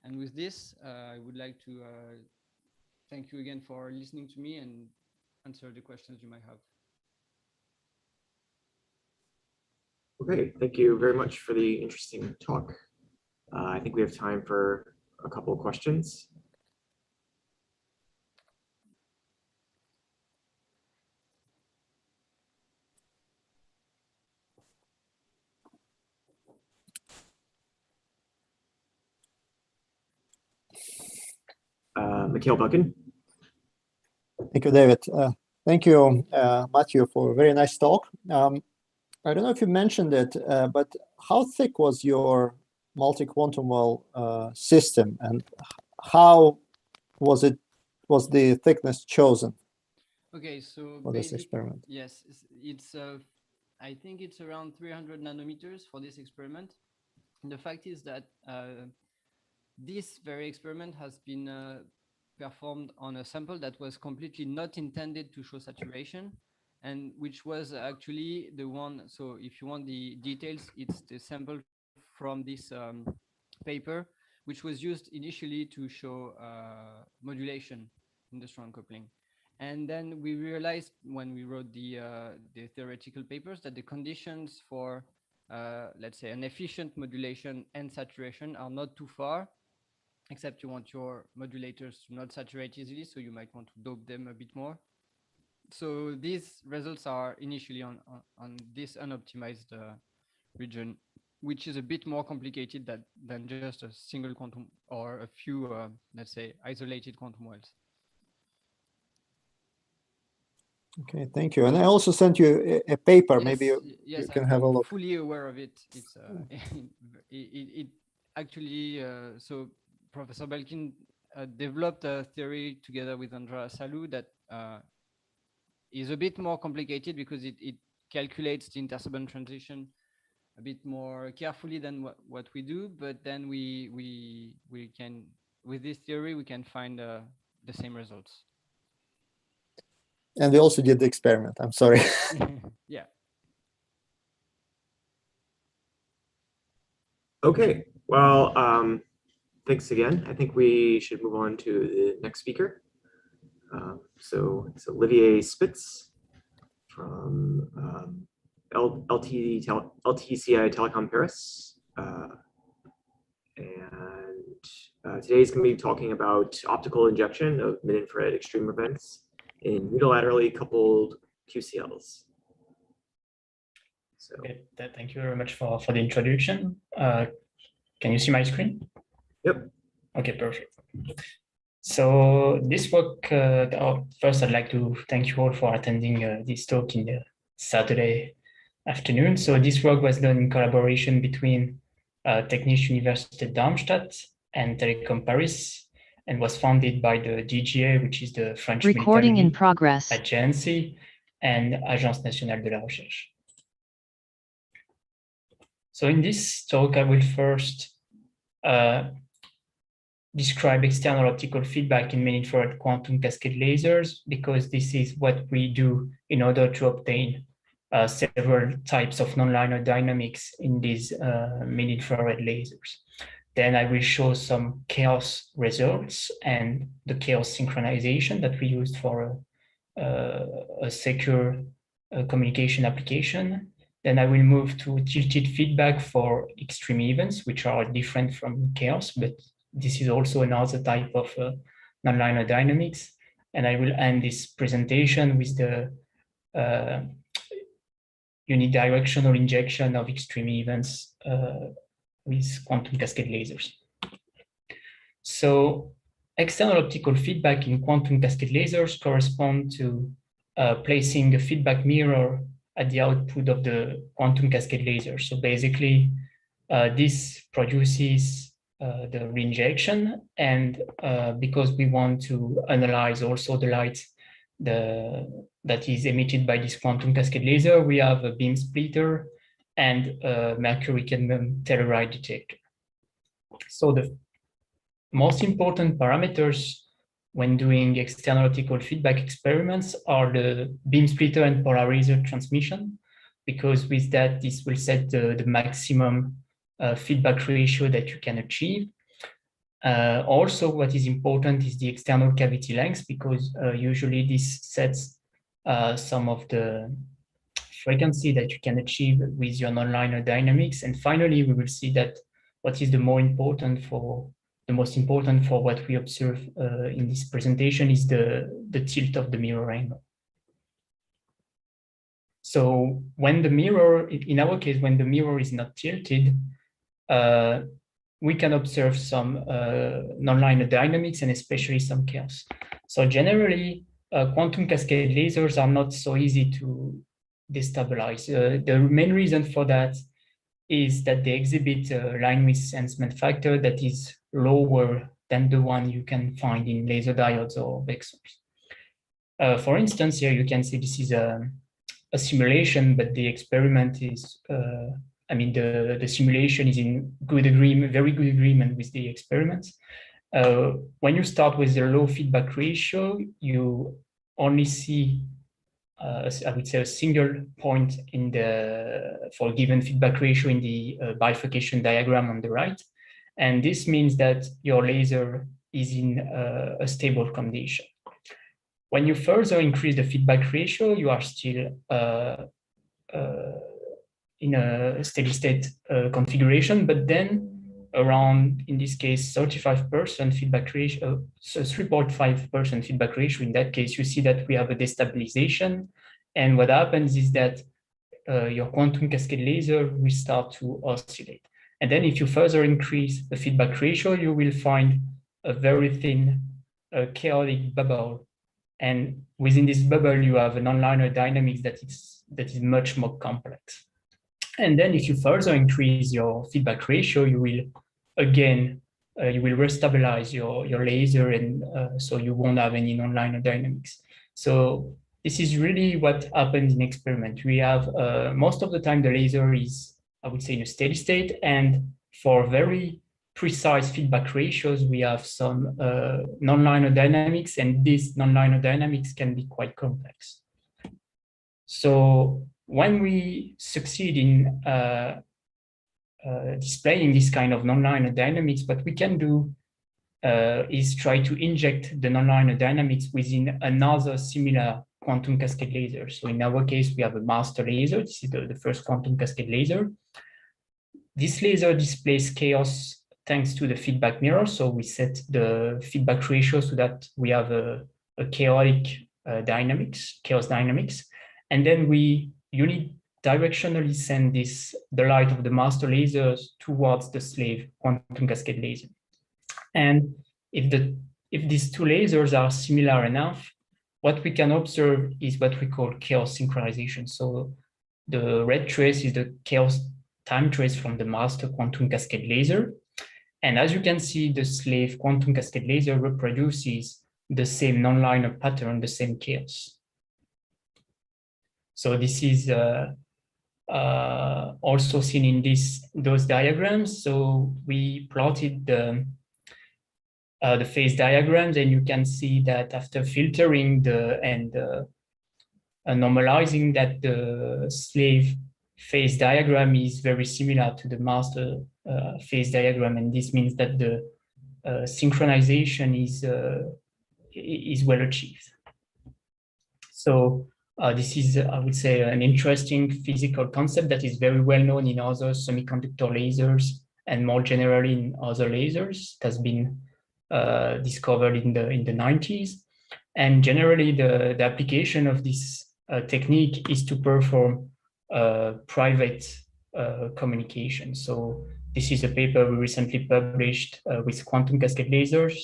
And with this, I would like to thank you again for listening to me and answer the questions you might have.
Okay, thank you very much for the interesting talk. I think we have time for a couple of questions. Mikhail Buchan.
Thank you, David. Thank you, Matthew, for a very nice talk. I don't know if you mentioned it, but how thick was your multi-quantum well system, and how was the thickness chosen?
Okay, so
for this experiment?
Yes, it's I think it's around 300 nanometers for this experiment. And the fact is that this very experiment has been performed on a sample that was completely not intended to show saturation, and which was actually the one. So if you want the details, it's the sample from this paper, which was used initially to show modulation in the strong coupling. And then we realized when we wrote the theoretical papers that the conditions for, let's say, an efficient modulation and saturation are not too far, except you want your modulators to not saturate easily, so you might want to dope them a bit more. So these results are initially on this unoptimized region, which is a bit more complicated than just a single quantum or a few, let's say, isolated quantum wells.
Okay, thank you. And I also sent you a paper.
Yes,
maybe
yes,
you can have a look.
I'm fully aware of it. It's it actually so Professor Belkin developed a theory together with Andrea Salou that is a bit more complicated because it calculates the intersubband transition a bit more carefully than what we do. But then we can, with this theory, we can find the same results.
And we also did the experiment. I'm sorry.
Yeah.
Okay, well, thanks again. I think we should move on to the next speaker. So it's Olivier Spitz from LTCI Telecom Paris. Today he's going to be talking about optical injection of mid-infrared extreme events in unilaterally coupled QCLs. So
Okay, thank you very much for the introduction. Can you see my screen?
Yep.
Okay, perfect. So this work, first I'd like to thank you all for attending this talk in the Saturday afternoon. So this work was done in collaboration between Technische Universität Darmstadt and Telecom Paris, and was funded by the DGA, which is the French
Recording in
military
progress.
agency, and Agence Nationale de la Recherche. So in this talk, I will first describe external optical feedback in mid-infrared quantum cascade lasers, because this is what we do in order to obtain several types of nonlinear dynamics in these mid-infrared lasers. Then I will show some chaos results and the chaos synchronization that we used for a secure communication application. Then I will move to tilted feedback for extreme events, which are different from chaos, but this is also another type of nonlinear dynamics. And I will end this presentation with the unidirectional injection of extreme events with quantum cascade lasers. So external optical feedback in quantum cascade lasers correspond to placing a feedback mirror at the output of the quantum cascade laser. So basically, this produces the reinjection, and because we want to analyze also the light that is emitted by this quantum cascade laser, we have a beam splitter and a mercury cadmium telluride detector. So the most important parameters when doing external optical feedback experiments are the beam splitter and polarizer transmission, because with that, this will set the maximum feedback ratio that you can achieve. Also, what is important is the external cavity length, because usually this sets some of the frequency that you can achieve with your nonlinear dynamics. And finally, we will see that what is the most important for what we observe in this presentation is the tilt of the mirror angle. So when the mirror, in our case, when the mirror is not tilted, we can observe some nonlinear dynamics and especially some chaos. So generally, quantum cascade lasers are not so easy to destabilize. The main reason for that is that they exhibit a line width enhancement factor that is lower than the one you can find in laser diodes or VCSELs. For instance, here you can see this is a simulation, but the experiment is, the simulation is in good agreement, very good agreement with the experiments. When you start with a low feedback ratio, you only see I would say a single point in for a given feedback ratio in the bifurcation diagram on the right. And this means that your laser is in a stable condition. When you further increase the feedback ratio, you are still in a steady state configuration, but then around, in this case, 35% feedback ratio, so 3.5% feedback ratio. In that case, you see that we have a destabilization. And what happens is that your quantum cascade laser will start to oscillate. And then if you further increase the feedback ratio, you will find a very thin chaotic bubble. And within this bubble, you have a nonlinear dynamics that is much more complex. And then if you further increase your feedback ratio, you will again, you will restabilize your laser, and so you won't have any nonlinear dynamics. So this is really what happens in experiment. We have, most of the time, the laser is, I would say, in a steady state, and for very precise feedback ratios, we have some nonlinear dynamics, and these nonlinear dynamics can be quite complex. So when we succeed in displaying this kind of nonlinear dynamics, what we can do is try to inject the nonlinear dynamics within another similar quantum cascade laser. So in our case, we have a master laser. This is the first quantum cascade laser. This laser displays chaos thanks to the feedback mirror. So we set the feedback ratio so that we have a chaotic chaos dynamics. And then we directionally send the light of the master lasers towards the slave quantum cascade laser. And if these two lasers are similar enough, what we can observe is what we call chaos synchronization. So the red trace is the chaos time trace from the master quantum cascade laser. And as you can see, the slave quantum cascade laser reproduces the same nonlinear pattern, the same chaos. So this is also seen in those diagrams. So we plotted the phase diagrams, and you can see that after filtering and normalizing, that the slave phase diagram is very similar to the master phase diagram, and this means that the synchronization is well achieved. So this is, I would say, an interesting physical concept that is very well known in other semiconductor lasers and more generally in other lasers. It has been discovered in the 90s. And generally, the application of this technique is to perform private communication. So this is a paper we recently published with quantum cascade lasers.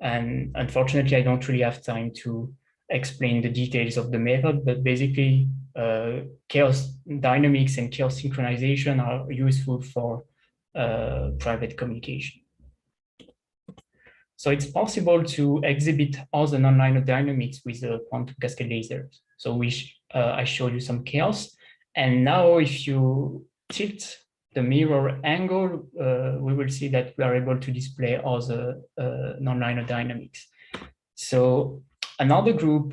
And unfortunately, I don't really have time to explain the details of the method, but basically chaos dynamics and chaos synchronization are useful for private communication. So it's possible to exhibit other nonlinear dynamics with a quantum cascade laser. So I showed you some chaos. And now if you tilt the mirror angle, we will see that we are able to display other nonlinear dynamics. So another group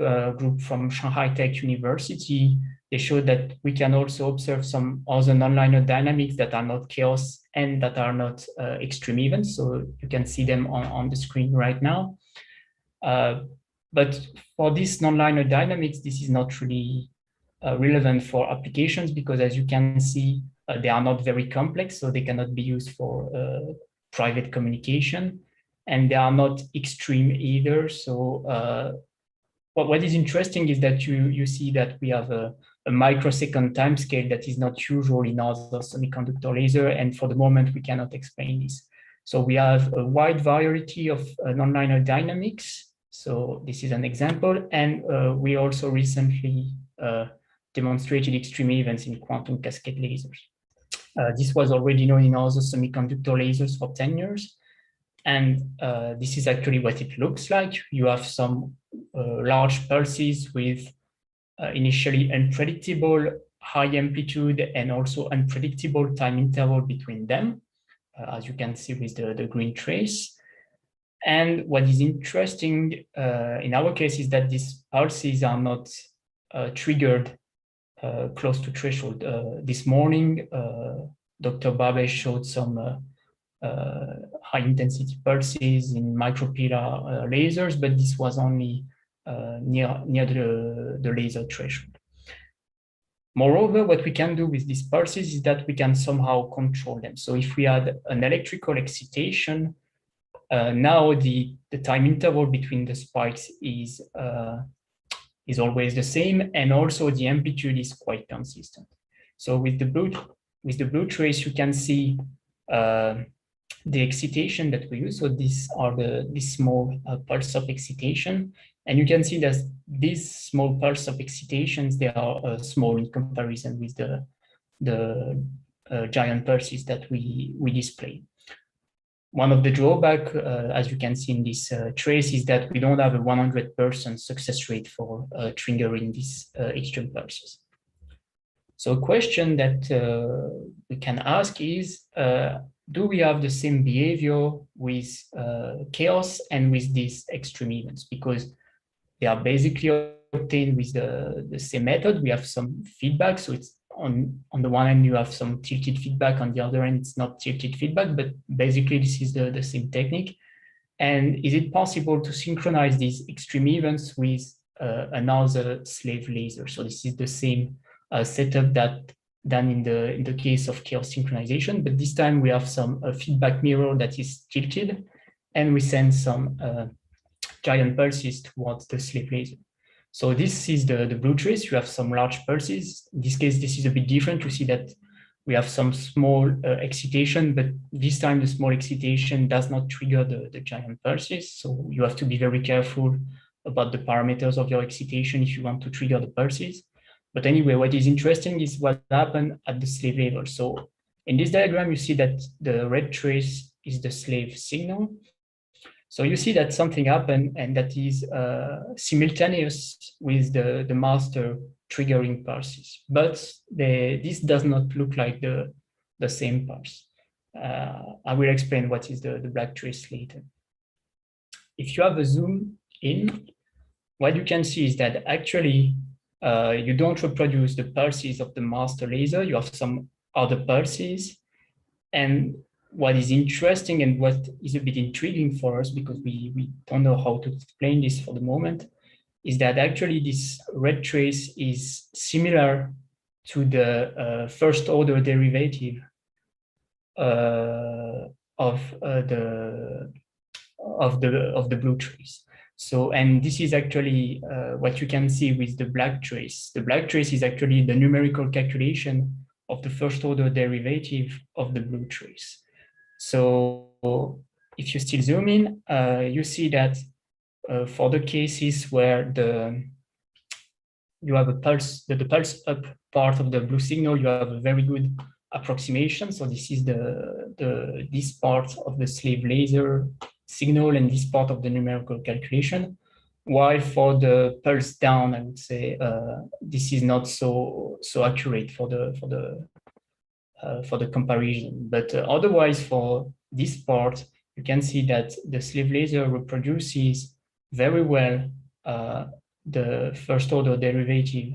from Shanghai Tech University, they showed that we can also observe some other nonlinear dynamics that are not chaos and that are not extreme events. So you can see them on the screen right now. But for this nonlinear dynamics, this is not really relevant for applications because, as you can see, they are not very complex, so they cannot be used for private communication, and they are not extreme either. So what is interesting is that you see that we have a microsecond timescale that is not usual in other semiconductor laser, and for the moment we cannot explain this. So we have a wide variety of nonlinear dynamics. So this is an example, and we also recently demonstrated extreme events in quantum cascade lasers. This was already known in other semiconductor lasers for 10 years. And this is actually what it looks like. You have some large pulses with initially unpredictable high amplitude and also unpredictable time interval between them, as you can see with the green trace. And what is interesting in our case is that these pulses are not triggered close to threshold. This morning, Dr. Babe showed some high intensity pulses in micropillar lasers, but this was only near the laser threshold. Moreover, what we can do with these pulses is that we can somehow control them. So if we add an electrical excitation, now the time interval between the spikes is always the same, and also the amplitude is quite consistent. So with the blue trace, you can see the excitation that we use. So these are this small pulse of excitation. And you can see that these small pulse of excitations, they are small in comparison with the giant pulses that we display. One of the drawbacks, as you can see in this trace, is that we don't have a 100% success rate for triggering these extreme pulses. So a question that we can ask is, do we have the same behavior with chaos and with these extreme events? Because they are basically obtained with the same method. We have some feedback. So it's on the one hand, you have some tilted feedback. On the other hand, it's not tilted feedback, but basically this is the same technique. And is it possible to synchronize these extreme events with another slave laser? So this is the same setup that done in the case of chaos synchronization, but this time we have some feedback mirror that is tilted, and we send some giant pulses towards the slave laser. So this is the blue trace. You have some large pulses. In this case, this is a bit different. You see that we have some small excitation, but this time the small excitation does not trigger the giant pulses. So you have to be very careful about the parameters of your excitation if you want to trigger the pulses. But anyway, what is interesting is what happened at the slave level. So in this diagram, you see that the red trace is the slave signal. So you see that something happened, and that is simultaneous with the master triggering pulses. But this does not look like the same pulse. I will explain what is the black trace later. If you have a zoom in, what you can see is that actually you don't reproduce the pulses of the master laser. You have some other pulses. And what is interesting and what is a bit intriguing for us, because we don't know how to explain this for the moment, is that actually this red trace is similar to the first order derivative of the blue trace. So, and this is actually what you can see with the black trace. The black trace is actually the numerical calculation of the first order derivative of the blue trace. So if you still zoom in, you see that for the cases where you have a pulse, the pulse up part of the blue signal, you have a very good approximation. So this is this part of the slave laser signal and this part of the numerical calculation. While for the pulse down, I would say this is not so accurate for the comparison. But otherwise, for this part, you can see that the slave laser reproduces very well the first order derivative,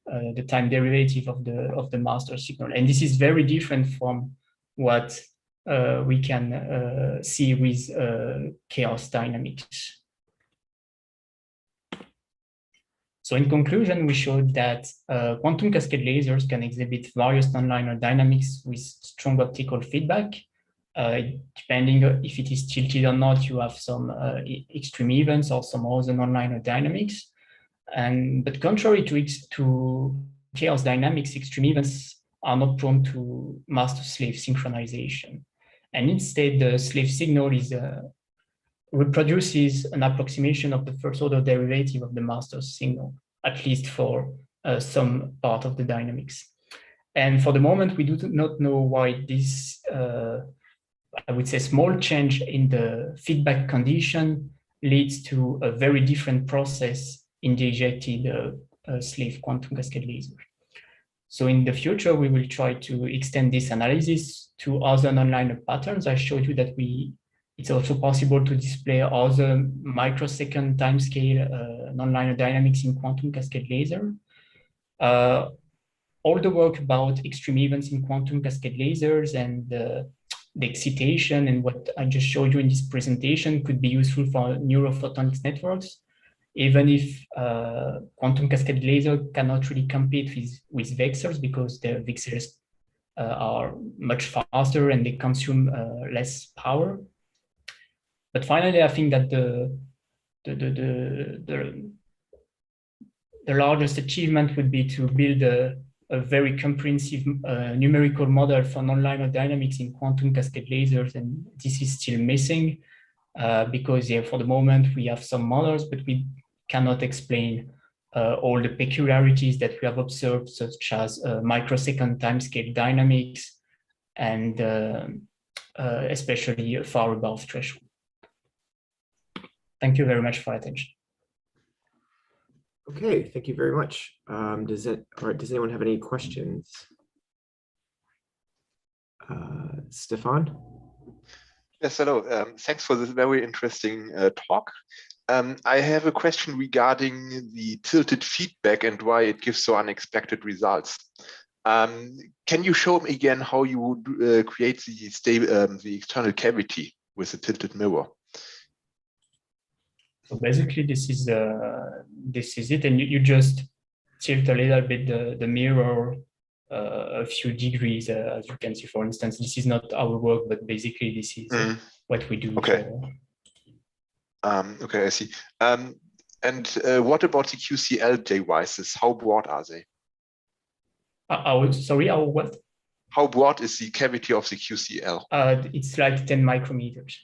the time derivative of the master signal, and this is very different from what we can see with chaos dynamics. So in conclusion, we showed that quantum cascade lasers can exhibit various nonlinear dynamics with strong optical feedback. Depending if it is tilted or not, you have some extreme events or some other nonlinear dynamics. But contrary to chaos dynamics, extreme events are not prone to master-slave synchronization. And instead, the slave signal reproduces an approximation of the first order derivative of the master signal, at least for some part of the dynamics. And for the moment, we do not know why this, I would say, small change in the feedback condition leads to a very different process in the ejected slave quantum cascade laser. So in the future, we will try to extend this analysis to other nonlinear patterns. I showed you that it's also possible to display other microsecond timescale nonlinear dynamics in quantum cascade laser. All the work about extreme events in quantum cascade lasers and the excitation and what I just showed you in this presentation could be useful for neurophotonics networks, even if quantum cascade laser cannot really compete with VXLs because the VXLs are much faster and they consume less power. But finally, I think that the largest achievement would be to build a very comprehensive numerical model for nonlinear dynamics in quantum cascade lasers, and this is still missing because for the moment we have some models, but we cannot explain all the peculiarities that we have observed, such as microsecond timescale dynamics and especially far above threshold. Thank you very much for your attention.
Okay, thank you very much. Does anyone have any questions? Stefan?
Yes, hello. Thanks for this very interesting talk. I have a question regarding the tilted feedback and why it gives so unexpected results. Can you show me again how you would create the external cavity with a tilted mirror?
So basically, this is it, and you just tilt a little bit the mirror a few degrees, as you can see. For instance, this is not our work, but basically this is what we do.
Okay. Okay, I see. And what about the QCL devices? How broad are they?
Sorry, what?
How broad is the cavity of the QCL?
It's like 10 micrometers.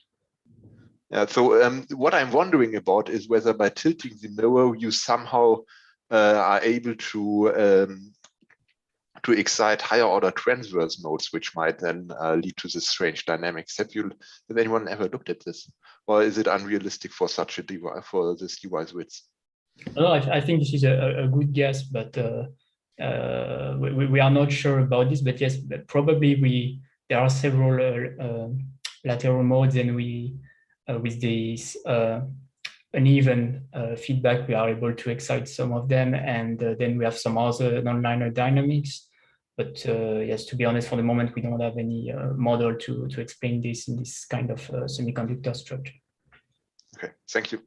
Yeah, so what I'm wondering about is whether by tilting the mirror, you somehow are able to excite higher order transverse modes, which might then lead to this strange dynamics. Has anyone ever looked at this, or is it unrealistic for such a device, for this device width?
No, I think this is a good guess, but we are not sure about this. But yes, probably there are several lateral modes, and with this uneven feedback, we are able to excite some of them, and then we have some other non-linear dynamics. But yes, to be honest, for the moment, we don't have any model to explain this in this kind of semiconductor structure.
Okay, thank you.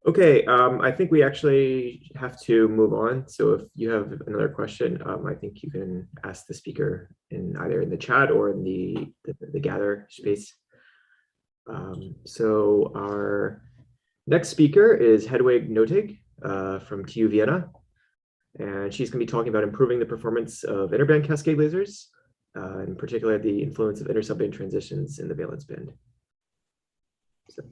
Okay, I think we actually have to move on. So if you have another question, I think you can ask the speaker either in the chat or in the gather space. So our next speaker is Hedwig Notig from TU Vienna. And she's going to be talking about improving the performance of interband cascade lasers, in particular the influence of inter-subband transitions in the valence band. So.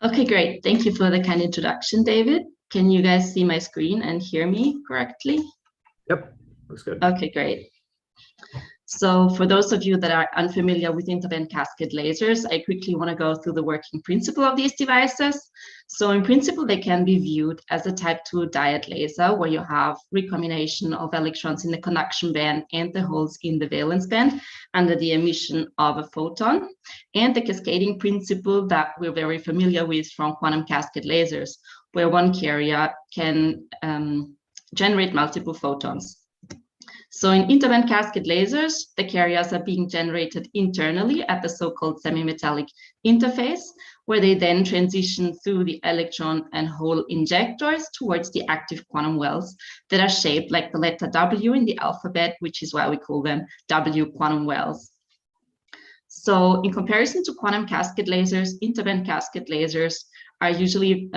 Okay, great. Thank you for the kind introduction, David. Can you guys see my screen and hear me correctly?
Yep, looks good.
Okay, great. So for those of you that are unfamiliar with interband cascade lasers, I quickly want to go through the working principle of these devices. So in principle, they can be viewed as a type 2 diode laser, where you have recombination of electrons in the conduction band and the holes in the valence band under the emission of a photon, and the cascading principle that we're very familiar with from quantum cascade lasers, where one carrier can generate multiple photons. So in interband cascade lasers, the carriers are being generated internally at the so-called semi-metallic interface, where they then transition through the electron and hole injectors towards the active quantum wells that are shaped like the letter W in the alphabet, which is why we call them W quantum wells. So in comparison to quantum cascade lasers, interband cascade lasers are usually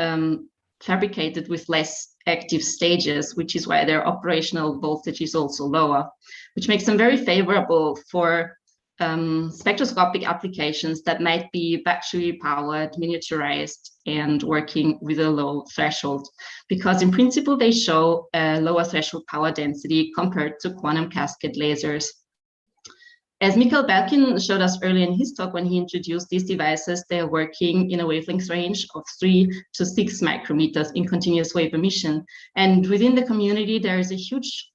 fabricated with less active stages, which is why their operational voltage is also lower, which makes them very favorable for spectroscopic applications that might be battery powered, miniaturized, and working with a low threshold, because in principle they show a lower threshold power density compared to quantum cascade lasers. As Michael Belkin showed us earlier in his talk, when he introduced these devices, they are working in a wavelength range of 3 to 6 micrometers in continuous wave emission. And within the community, there is a huge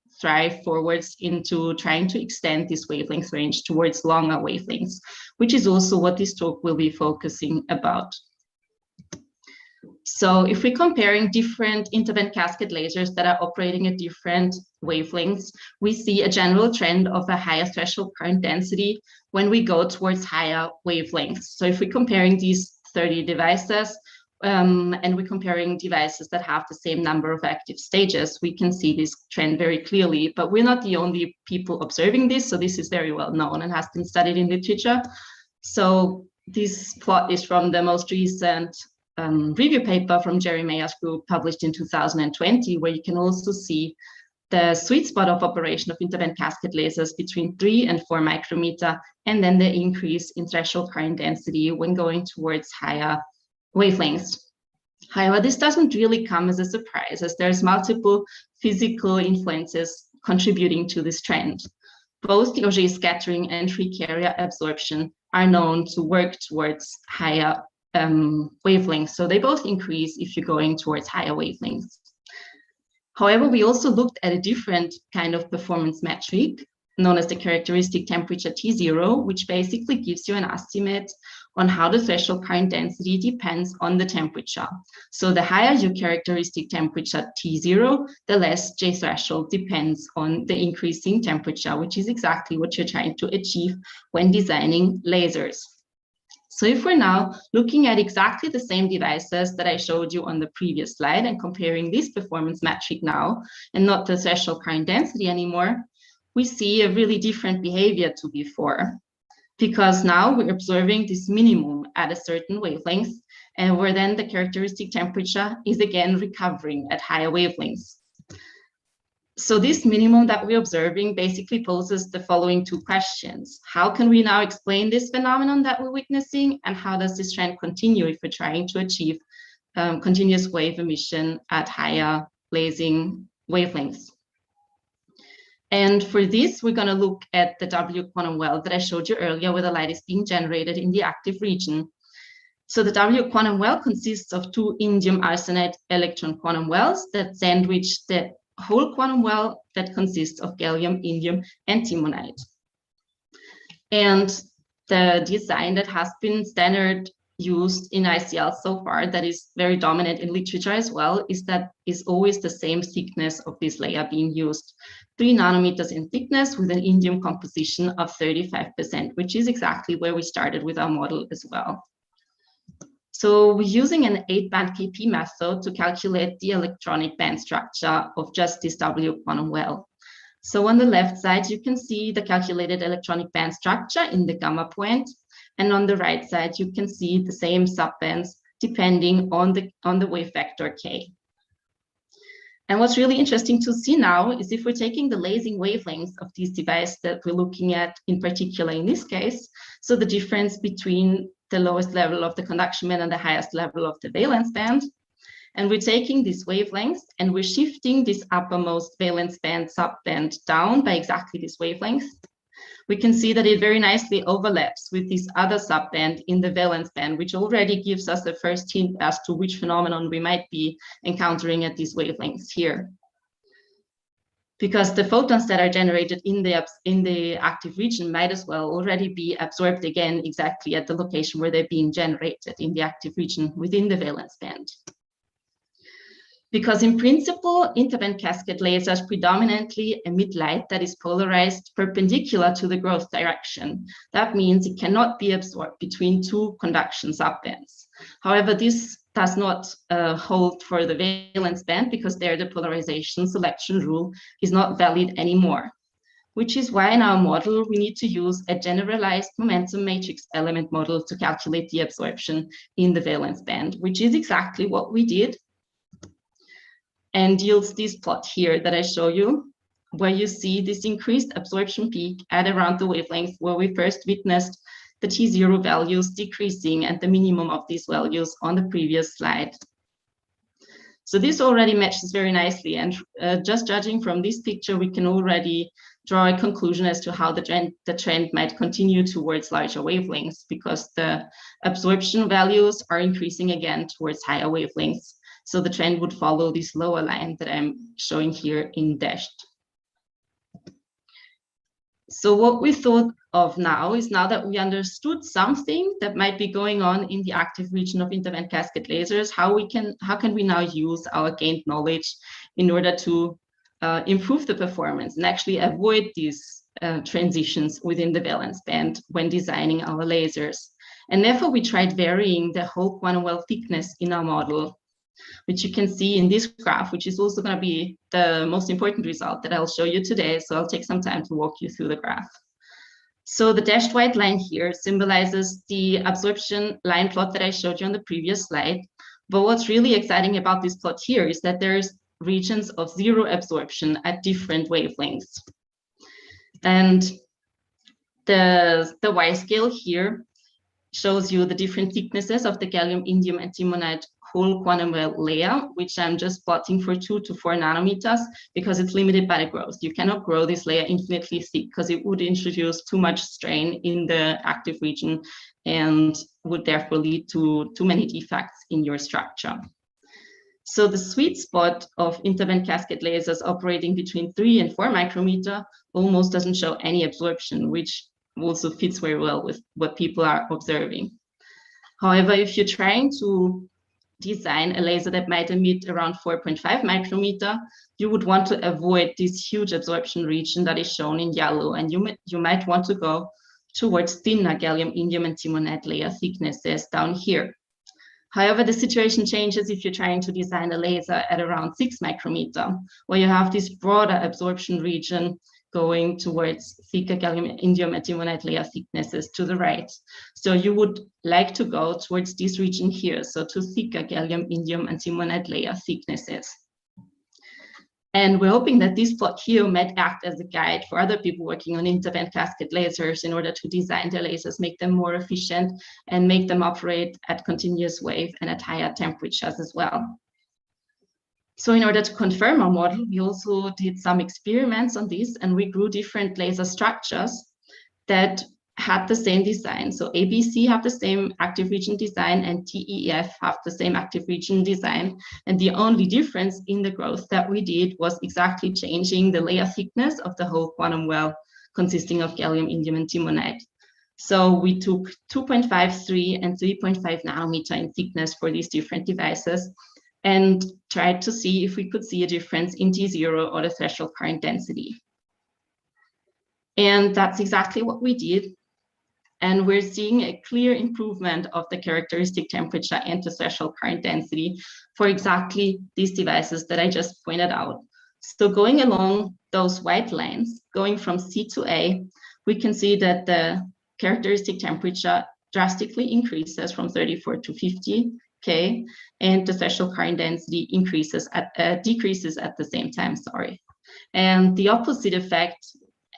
strive forwards into trying to extend this wavelength range towards longer wavelengths, which is also what this talk will be focusing about. So if we're comparing different interband cascade lasers that are operating at different wavelengths, we see a general trend of a higher threshold current density when we go towards higher wavelengths. So if we're comparing these 30 devices and we're comparing devices that have the same number of active stages, we can see this trend very clearly, but we're not the only people observing this. So this is very well known and has been studied in literature. So this plot is from the most recent review paper from Jerry Mayer's group published in 2020, where you can also see the sweet spot of operation of interband cascade lasers between 3 and 4 micrometer, and then the increase in threshold current density when going towards higher wavelengths. However, this doesn't really come as a surprise, as there's multiple physical influences contributing to this trend. Both the Auger scattering and free carrier absorption are known to work towards higher wavelengths. So they both increase if you're going towards higher wavelengths. However, we also looked at a different kind of performance metric known as the characteristic temperature T0, which basically gives you an estimate on how the threshold current density depends on the temperature. So the higher your characteristic temperature T0, the less J threshold depends on the increasing temperature, which is exactly what you're trying to achieve when designing lasers. So if we're now looking at exactly the same devices that I showed you on the previous slide and comparing this performance metric now, and not the threshold current density anymore, we see a really different behavior to before. because now we're observing this minimum at a certain wavelength, and where then the characteristic temperature is again recovering at higher wavelengths. So this minimum that we're observing basically poses the following two questions. How can we now explain this phenomenon that we're witnessing, and how does this trend continue if we're trying to achieve continuous wave emission at higher lasing wavelengths? And for this, we're going to look at the W quantum well that I showed you earlier, where the light is being generated in the active region. So the W quantum well consists of two indium arsenide electron quantum wells that sandwich the whole quantum well that consists of gallium, indium, and timonite. And the design that has been standard used in ICL so far, that is very dominant in literature as well, is that is always the same thickness of this layer being used, 3 nanometers in thickness with an indium composition of 35%, which is exactly where we started with our model as well. So we're using an 8-band KP method to calculate the electronic band structure of just this W quantum well. So on the left side, you can see the calculated electronic band structure in the gamma point. And on the right side, you can see the same subbands depending on the wave vector K. And what's really interesting to see now is if we're taking the lasing wavelengths of these devices that we're looking at in particular in this case, so the difference between the lowest level of the conduction band and the highest level of the valence band. And we're taking these wavelengths and we're shifting this uppermost valence band subband down by exactly this wavelength. We can see that it very nicely overlaps with this other subband in the valence band, which already gives us the first hint as to which phenomenon we might be encountering at these wavelengths here. Because the photons that are generated in the active region might as well already be absorbed again exactly at the location where they're being generated in the active region within the valence band. Because in principle, interband cascade lasers predominantly emit light that is polarized perpendicular to the growth direction. That means it cannot be absorbed between two conduction subbands. However, this does not hold for the valence band, because there the polarization selection rule is not valid anymore, which is why in our model we need to use a generalized momentum matrix element model to calculate the absorption in the valence band, which is exactly what we did, and yields this plot here that I show you, where you see this increased absorption peak at around the wavelength where we first witnessed the T0 values decreasing and the minimum of these values on the previous slide. So this already matches very nicely, and just judging from this picture, we can already draw a conclusion as to how the trend might continue towards larger wavelengths, because the absorption values are increasing again towards higher wavelengths. So the trend would follow this lower line that I'm showing here in dashed. So what we thought of now is, now that we understood something that might be going on in the active region of interband cascade lasers, how can we now use our gained knowledge in order to improve the performance and actually avoid these transitions within the valence band when designing our lasers. And therefore we tried varying the whole quantum well thickness in our model, which you can see in this graph, which is also going to be the most important result that I'll show you today. So I'll take some time to walk you through the graph. So the dashed white line here symbolizes the absorption line plot that I showed you on the previous slide. But what's really exciting about this plot here is that there's regions of zero absorption at different wavelengths. And the Y scale here shows you the different thicknesses of the gallium, indium, and timonite whole quantum well layer, which I'm just plotting for 2 to 4 nanometers because it's limited by the growth. You cannot grow this layer infinitely thick because it would introduce too much strain in the active region and would therefore lead to too many defects in your structure. So the sweet spot of interband cascade lasers operating between 3 and 4 micrometer almost doesn't show any absorption, which also fits very well with what people are observing. However, if you're trying to design a laser that might emit around 4.5 micrometer, you would want to avoid this huge absorption region that is shown in yellow, and you might want to go towards thinner gallium, indium, and timonite layer thicknesses down here. However, the situation changes if you're trying to design a laser at around 6 micrometer, where you have this broader absorption region going towards thicker gallium indium antimonide layer thicknesses to the right. So you would like to go towards this region here, so to thicker gallium indium antimonide layer thicknesses. And we're hoping that this plot here might act as a guide for other people working on interband cascade lasers in order to design their lasers, make them more efficient, and make them operate at continuous wave and at higher temperatures as well. So in order to confirm our model, we also did some experiments on this, and we grew different laser structures that had the same design. So ABC have the same active region design, and TEF have the same active region design. And the only difference in the growth that we did was exactly changing the layer thickness of the whole quantum well consisting of gallium indium antimonide. So we took 2.53 and 3.5 nanometer in thickness for these different devices and tried to see if we could see a difference in T0 or the threshold current density. And that's exactly what we did. And we're seeing a clear improvement of the characteristic temperature and the threshold current density for exactly these devices that I just pointed out. So going along those white lines, going from C to A, we can see that the characteristic temperature drastically increases from 34 to 50 K, and the threshold current density decreases at the same time, And the opposite effect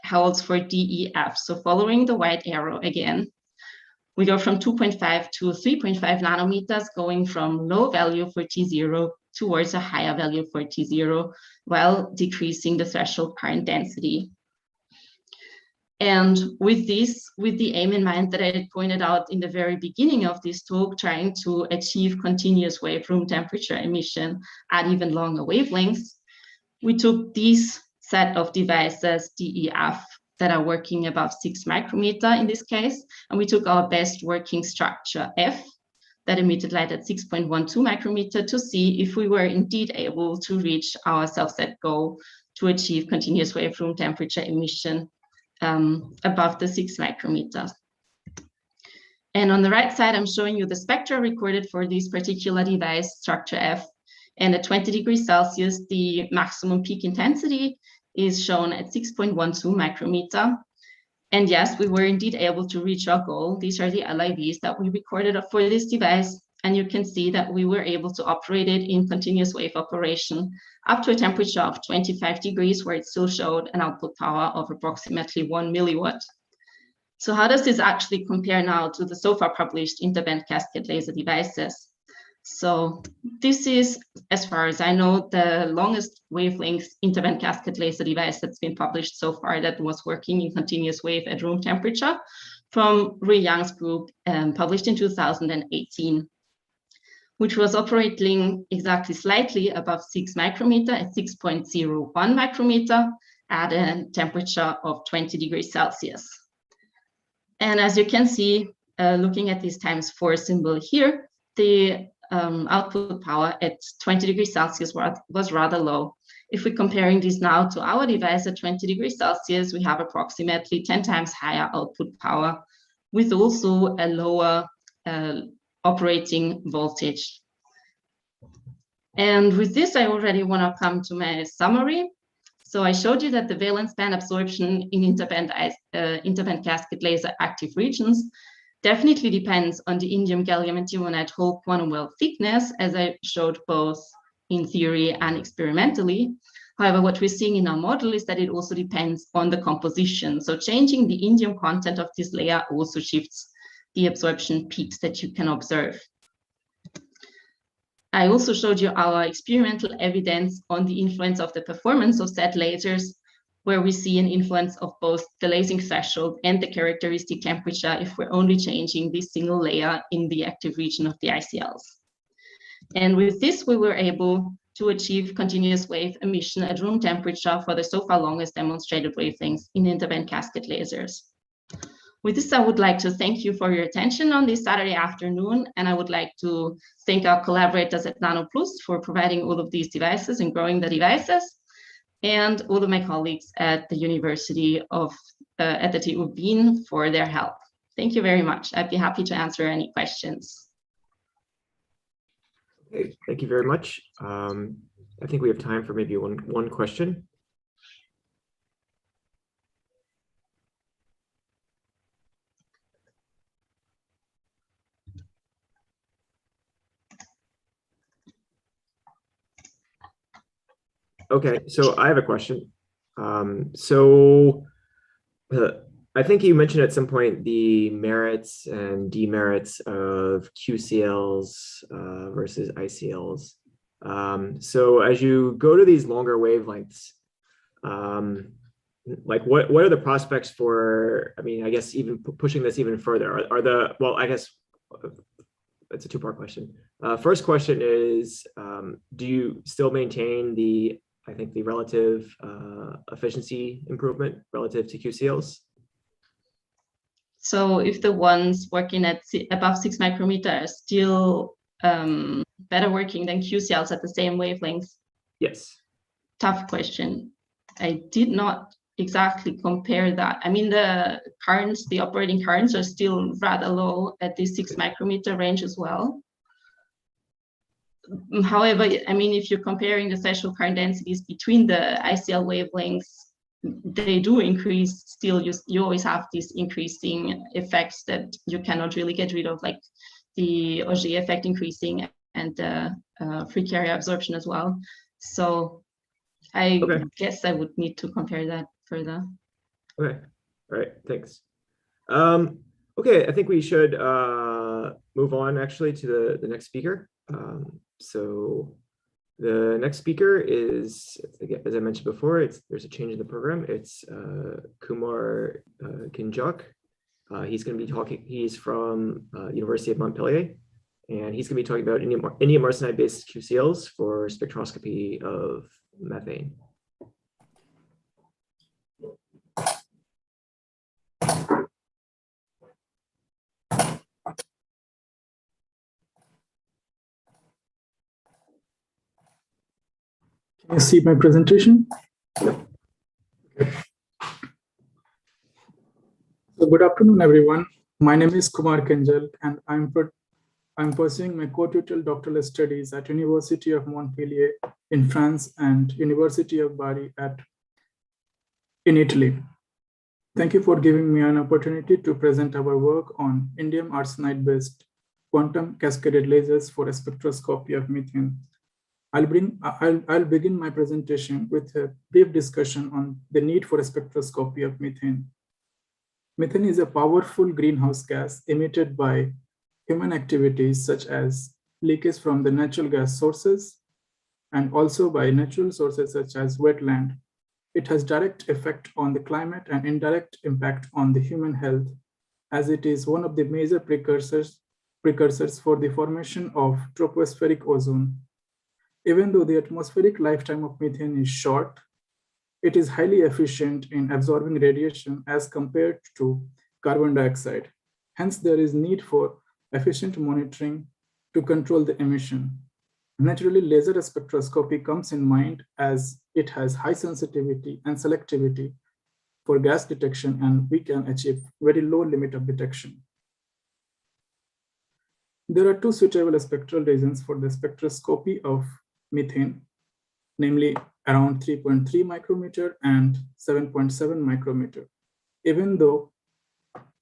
holds for DEF. So following the white arrow again, we go from 2.5 to 3.5 nanometers, going from low value for T0 towards a higher value for T0, while decreasing the threshold current density. And with this, with the aim in mind that I had pointed out in the very beginning of this talk, trying to achieve continuous wave room temperature emission at even longer wavelengths, we took these set of devices, DEF, that are working above 6 micrometer in this case, and we took our best working structure, F, that emitted light at 6.12 micrometer to see if we were indeed able to reach our self-set goal to achieve continuous wave room temperature emission above the 6 micrometers. And on the right side, I'm showing you the spectra recorded for this particular device, structure F. And at 20 degrees Celsius, the maximum peak intensity is shown at 6.12 micrometer. And yes, we were indeed able to reach our goal. These are the LIVs that we recorded for this device. And you can see that we were able to operate it in continuous wave operation up to a temperature of 25 degrees, where it still showed an output power of approximately 1 milliwatt. So how does this actually compare now to the so far published interband cascade laser devices? So this is, as far as I know, the longest wavelength interband cascade laser device that's been published so far that was working in continuous wave at room temperature from Rui Yang's group, published in 2018, which was operating exactly slightly above 6 micrometer at 6.01 micrometer at a temperature of 20 degrees Celsius. And as you can see, looking at this ×4 symbol here, the output power at 20 degrees Celsius was rather low. If we're comparing this now to our device at 20 degrees Celsius, we have approximately 10 times higher output power with also a lower operating voltage. And with this, I already want to come to my summary. So I showed you that the valence band absorption in interband cascade laser active regions definitely depends on the indium gallium antimonide whole quantum well thickness, as I showed both in theory and experimentally. However, what we're seeing in our model is that it also depends on the composition. So changing the indium content of this layer also shifts the absorption peaks that you can observe. I also showed you our experimental evidence on the influence of the performance of said lasers, where we see an influence of both the lasing threshold and the characteristic temperature if we're only changing this single layer in the active region of the ICLs. And with this, we were able to achieve continuous wave emission at room temperature for the so far longest demonstrated wavelengths in interband cascade lasers. With this, I would like to thank you for your attention on this Saturday afternoon, and I would like to thank our collaborators at NanoPlus for providing all of these devices and growing the devices, and all of my colleagues at the University of at the TU Wien for their help. Thank you very much. I'd be happy to answer any questions.
Okay, thank you very much. I think we have time for maybe one question. Okay, so I have a question. So I think you mentioned at some point the merits and demerits of QCLs versus ICLs. So as you go to these longer wavelengths, like what are the prospects for, I mean, I guess even pushing this even further, are the, well, I guess it's a two-part question. First question is, do you still maintain the, I think the relative efficiency improvement relative to QCLs?
So if the ones working at above 6 micrometer are still better working than QCLs at the same wavelength?
Yes.
Tough question. I did not exactly compare that. I mean, the currents, the operating currents are still rather low at the 6 micrometer range as well. However, I mean, if you're comparing the threshold current densities between the ICL wavelengths, they do increase still. You always have these increasing effects that you cannot really get rid of, like the Auger effect increasing and the free carrier absorption as well. So I guess I would need to compare that further.
Okay, all right, thanks. Okay, I think we should move on actually to the next speaker. So the next speaker is, as I mentioned before, there's a change in the program. It's Kumar Kinjak. He's going to be talking, he's from University of Montpellier, and he's going to be talking about indium arsenide-based QCLs for spectroscopy of methane.
Can you see my presentation? Okay. So good afternoon, everyone. My name is Kumar Kenjal, and I'm pursuing my co-tutorial doctoral studies at University of Montpellier in France and University of Bari in Italy. Thank you for giving me an opportunity to present our work on indium arsenide-based quantum cascaded lasers for a spectroscopy of methane. I'll begin my presentation with a brief discussion on the need for a spectroscopy of methane. Methane is a powerful greenhouse gas emitted by human activities such as leakage from the natural gas sources and also by natural sources such as wetland. It has direct effect on the climate and indirect impact on the human health, as it is one of the major precursors for the formation of tropospheric ozone. Even though the atmospheric lifetime of methane is short, it is highly efficient in absorbing radiation as compared to carbon dioxide. Hence, there is need for efficient monitoring to control the emission. Naturally, laser spectroscopy comes in mind as it has high sensitivity and selectivity for gas detection, and we can achieve very low limit of detection. There are two suitable spectral regions for the spectroscopy of methane, namely around 3.3 micrometer and 7.7 micrometer. Even though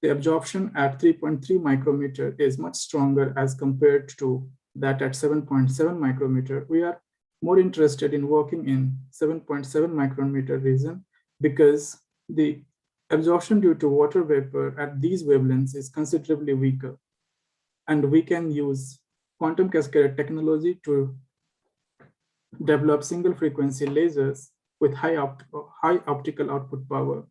the absorption at 3.3 micrometer is much stronger as compared to that at 7.7 micrometer, we are more interested in working in 7.7 micrometer region because the absorption due to water vapor at these wavelengths is considerably weaker. And we can use quantum cascade technology to develop single frequency lasers with high optical output power.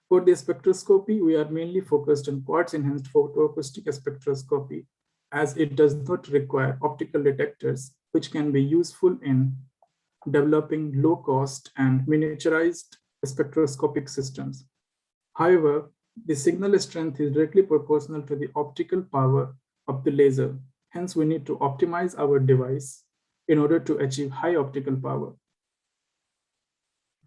For the spectroscopy, we are mainly focused on quartz enhanced photoacoustic spectroscopy, as it does not require optical detectors, which can be useful in developing low cost and miniaturized spectroscopic systems. However, the signal strength is directly proportional to the optical power of the laser. Hence, we need to optimize our device in order to achieve high optical power.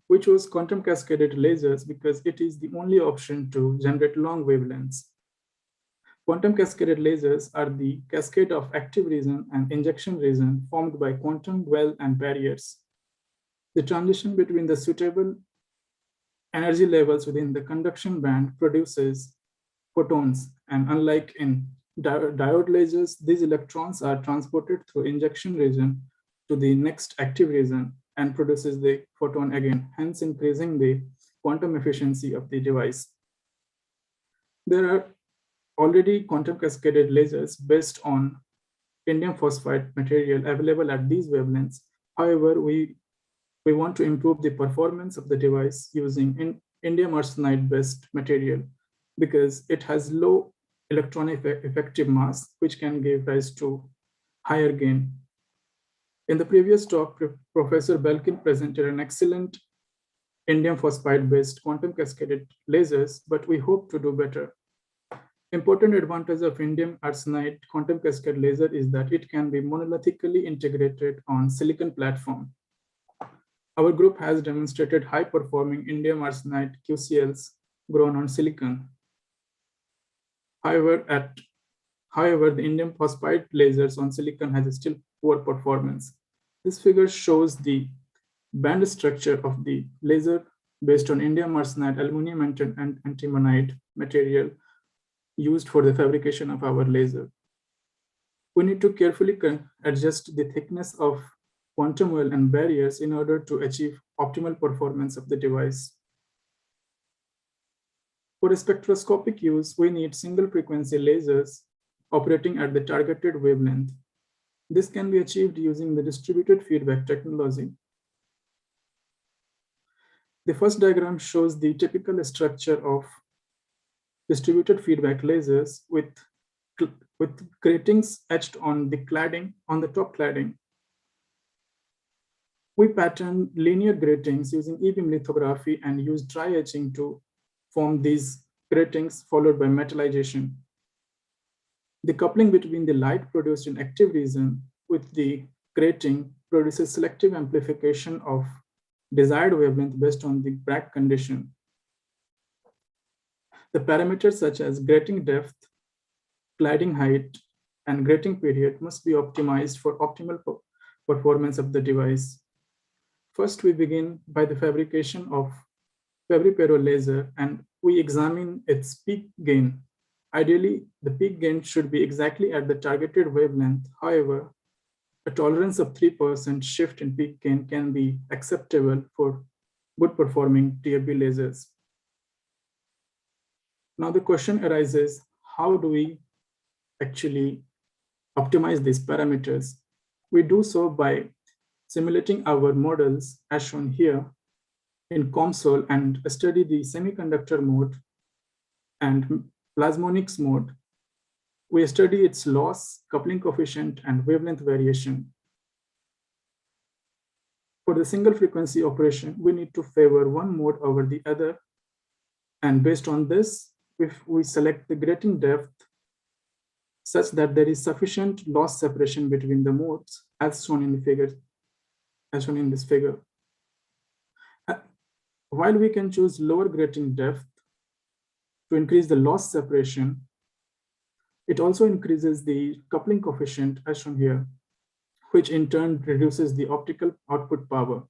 We chose quantum cascaded lasers because it is the only option to generate long wavelengths. Quantum cascaded lasers are the cascade of active region and injection region formed by quantum well and barriers. The transition between the suitable energy levels within the conduction band produces photons, and unlike in diode lasers, these electrons are transported through injection region to the next active region, and produces the photon again, hence increasing the quantum efficiency of the device. There are already quantum cascaded lasers based on indium phosphide material available at these wavelengths. However, we want to improve the performance of the device using indium arsenide based material because it has low electron effective mass, which can give rise to higher gain. In the previous talk, Professor Belkin presented an excellent indium phosphide based quantum cascaded lasers, but we hope to do better. Important advantage of indium arsenide quantum cascade laser is that it can be monolithically integrated on silicon platform. Our group has demonstrated high performing indium arsenide QCLs grown on silicon. However, the indium phosphide lasers on silicon has still poor performance. This figure shows the band structure of the laser based on indium arsenide, aluminum and antimonide material used for the fabrication of our laser. We need to carefully adjust the thickness of quantum well and barriers in order to achieve optimal performance of the device. For spectroscopic use, we need single frequency lasers operating at the targeted wavelength. This can be achieved using the distributed feedback technology. The first diagram shows the typical structure of distributed feedback lasers with gratings etched on the cladding, on the top cladding. We patterned linear gratings using E-beam lithography and used dry etching to form these gratings followed by metallization. The coupling between the light produced in active region with the grating produces selective amplification of desired wavelength based on the Bragg condition. The parameters such as grating depth, cladding height, and grating period must be optimized for optimal performance of the device. First, we begin by the fabrication of Fabry-Perot laser and we examine its peak gain. Ideally, the peak gain should be exactly at the targeted wavelength. However, a tolerance of 3% shift in peak gain can be acceptable for good performing TFB lasers. Now the question arises, how do we actually optimize these parameters? We do so by simulating our models as shown here in COMSOL and study the semiconductor mode and plasmonics mode. We study its loss, coupling coefficient, and wavelength variation. For the single frequency operation, we need to favor one mode over the other. And based on this, if we select the grating depth such that there is sufficient loss separation between the modes as shown in the figure, as shown in this figure. While we can choose lower grating depth to increase the loss separation, it also increases the coupling coefficient as shown here, which in turn reduces the optical output power.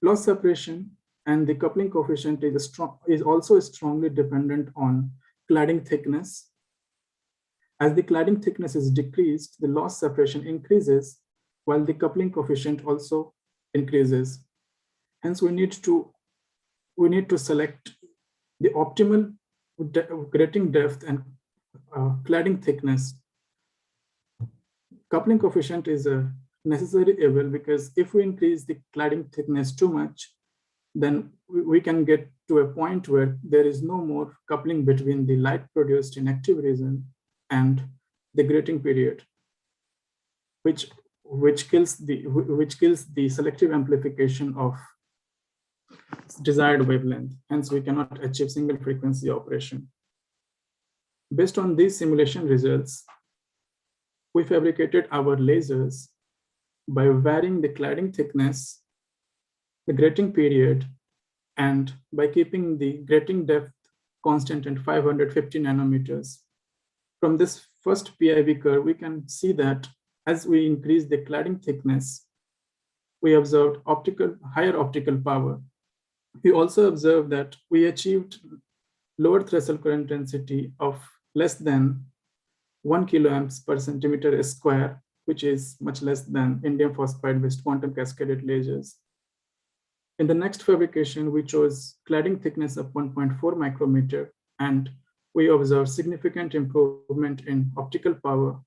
Loss separation and the coupling coefficient is also strongly dependent on cladding thickness. As the cladding thickness is decreased, the loss separation increases while the coupling coefficient also increases. Hence, we need to select the optimal grating depth and cladding thickness. Coupling coefficient is a necessary evil because if we increase the cladding thickness too much, then we can get to a point where there is no more coupling between the light produced in active region and the grating period, which kills the selective amplification of desired wavelength. Hence, we cannot achieve single frequency operation. Based on these simulation results, we fabricated our lasers by varying the cladding thickness, the grating period, and by keeping the grating depth constant at 550 nanometers. From this first PIV curve, we can see that as we increase the cladding thickness, we observed higher optical power. We also observed that we achieved lower threshold current density of less than 1 kiloamps per centimeter square which is much less than indium phosphide-based quantum cascaded lasers. In the next fabrication, we chose cladding thickness of 1.4 micrometer, and we observed significant improvement in optical power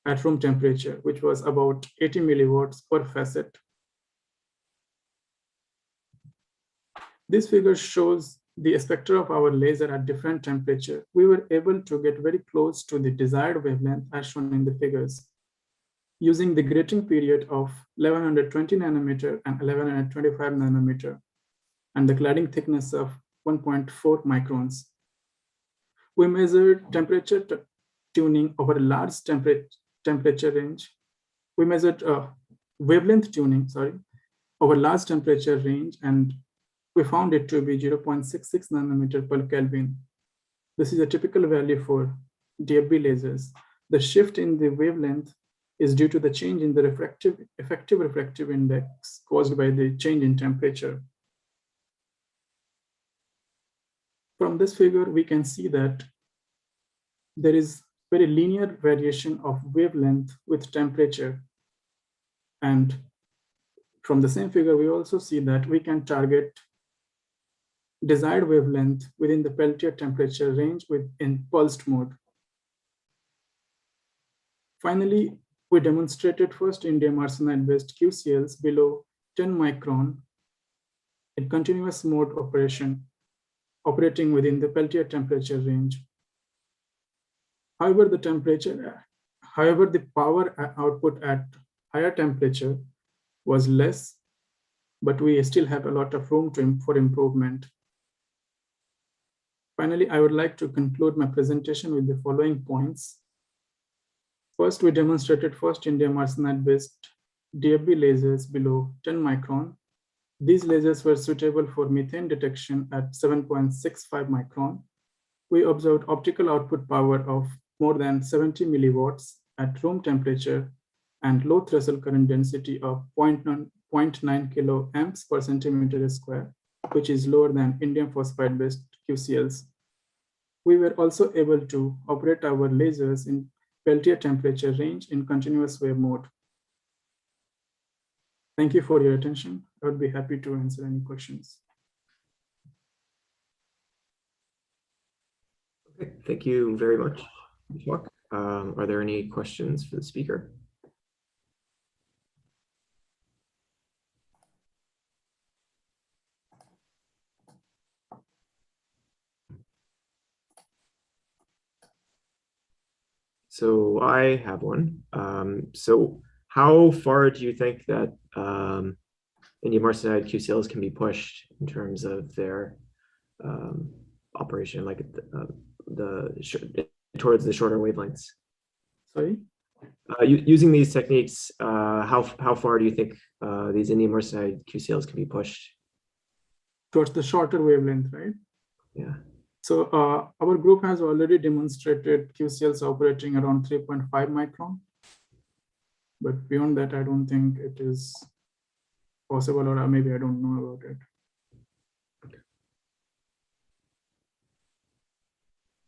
at room temperature, which was about 80 milliwatts per facet. This figure shows the spectra of our laser at different temperature. We were able to get very close to the desired wavelength as shown in the figures, using the grating period of 1120 nanometer and 1125 nanometer, and the cladding thickness of 1.4 microns. We measured temperature tuning over a large temperature range. We measured wavelength tuning, over large temperature range, and we found it to be 0.66 nanometer per Kelvin. This is a typical value for DFB lasers. The shift in the wavelength is due to the change in the effective refractive index caused by the change in temperature. From this figure, we can see that there is very linear variation of wavelength with temperature. And from the same figure, we also see that we can target desired wavelength within the Peltier temperature range in pulsed mode. Finally, we demonstrated first indium arsenide-based QCLs below 10 micron in continuous mode operating within the Peltier temperature range. However, the power output at higher temperature was less, but we still have a lot of room for improvement. Finally, I would like to conclude my presentation with the following points. First, we demonstrated first indium arsenide-based DFB lasers below 10 micron. These lasers were suitable for methane detection at 7.65 micron. We observed optical output power of more than 70 milliwatts at room temperature and low threshold current density of 0.9 kilo amps per centimeter square, which is lower than indium phosphide-based QCLs. We were also able to operate our lasers in Peltier temperature range in continuous wave mode. Thank you for your attention. I would be happy to answer any questions.
Okay, thank you very much. Are there any questions for the speaker? So I have one. So how far do you think that indium arsenide QCLs can be pushed in terms of their operation, like towards the shorter wavelengths?
Sorry?
Using these techniques, how far do you think these indium arsenide QCLs can be pushed?
Towards the shorter wavelength, right?
Yeah.
So our group has already demonstrated QCLs operating around 3.5 micron. But beyond that, I don't think it is possible, or maybe I don't know about it.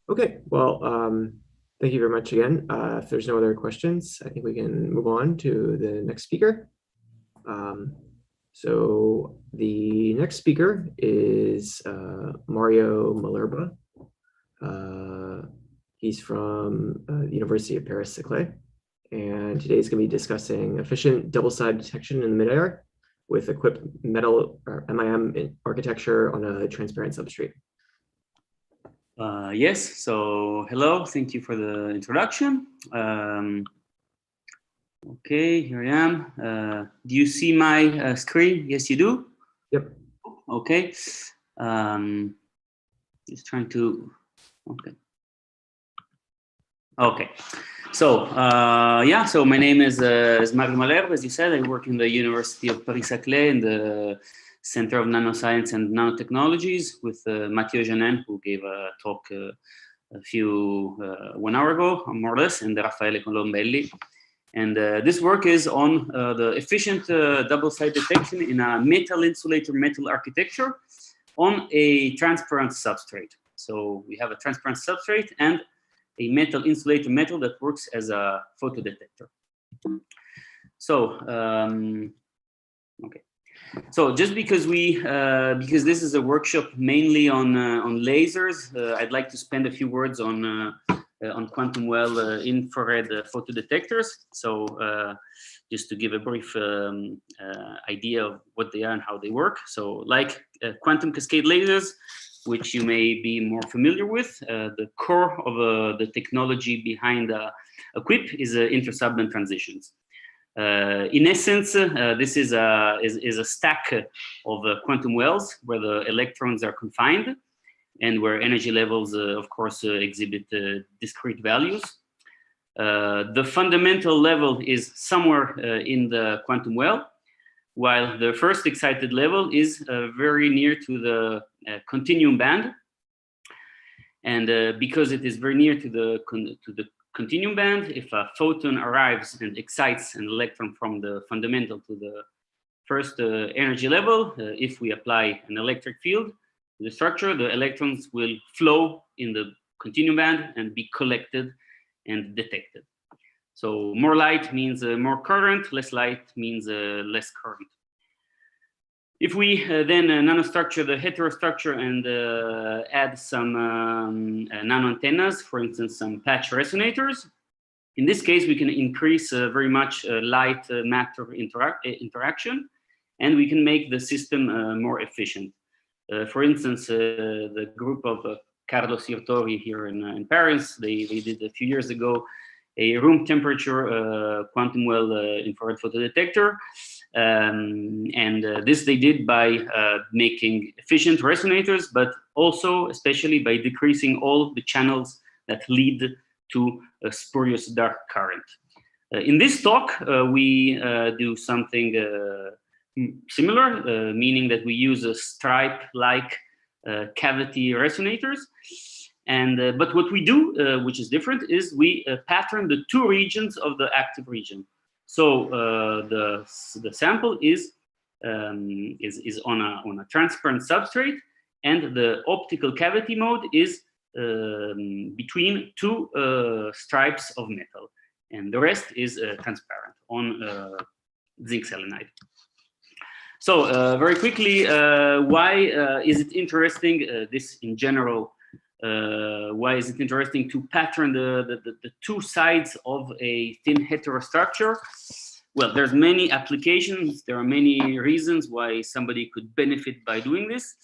Okay, well, thank you very much again. If there's no other questions, I think we can move on to the next speaker. So the next speaker is Mario Malerba. He's from the University of Paris-Saclay, and today he's going to be discussing efficient double-side detection in midair with equipped metal or MIM architecture on a transparent substrate.
Yes, so hello, thank you for the introduction. Okay, here I am. Do you see my screen? Yes, you do?
Yep.
Okay. Just trying to, okay. Okay, so yeah, so my name is Mario Malerba, as you said. I work in the University of Paris-Saclay in the Center of Nanoscience and Nanotechnologies with Mathieu Janin, who gave a talk a few 1 hour ago, more or less, and Raffaele Colombelli. And this work is on the efficient double-side detection in a metal insulator metal architecture on a transparent substrate. So we have a transparent substrate and a metal insulator metal that works as a photodetector. So, okay. So just because because this is a workshop mainly on lasers, I'd like to spend a few words on quantum well infrared photodetectors. So just to give a brief idea of what they are and how they work. So like quantum cascade lasers, which you may be more familiar with, the core of the technology behind a QUIP is inter-subband transitions. In essence, this is a stack of quantum wells where the electrons are confined and where energy levels, of course, exhibit discrete values. The fundamental level is somewhere in the quantum well, while the first excited level is very near to the continuum band. And because it is very near to the continuum band, if a photon arrives and excites an electron from the fundamental to the first energy level, if we apply an electric field to the structure, the electrons will flow in the continuum band and be collected and detected. So more light means more current, less light means less current. If we then nanostructure the heterostructure and add some nano antennas, for instance, some patch resonators, in this case, we can increase very much light matter interaction, and we can make the system more efficient. For instance, the group of Carlos Irtori here in Paris, they did a few years ago a room temperature quantum well infrared photodetector. This they did by making efficient resonators, but also especially by decreasing all the channels that lead to a spurious dark current. In this talk, we do something similar, meaning that we use a stripe-like cavity resonators. But what we do, which is different, is we pattern the two regions of the active region. So the sample is on a transparent substrate, and the optical cavity mode is between two stripes of metal, and the rest is transparent on zinc selenide. So very quickly, why is it interesting? This in general. Why is it interesting to pattern the two sides of a thin heterostructure? Well, there's many applications. There are many reasons why somebody could benefit by doing this.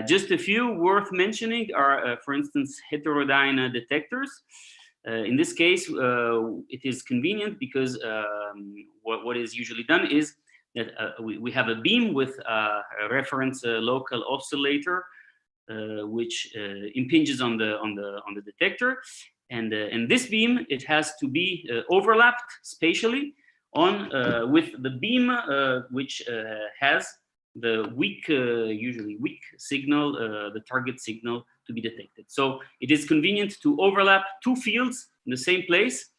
Just a few worth mentioning are, for instance, heterodyne detectors. In this case, it is convenient because what is usually done is that we have a beam with a reference local oscillator which impinges on the detector, and this beam, it has to be overlapped spatially on with the beam which has the weak, usually weak signal, the target signal to be detected. So it is convenient to overlap two fields in the same place,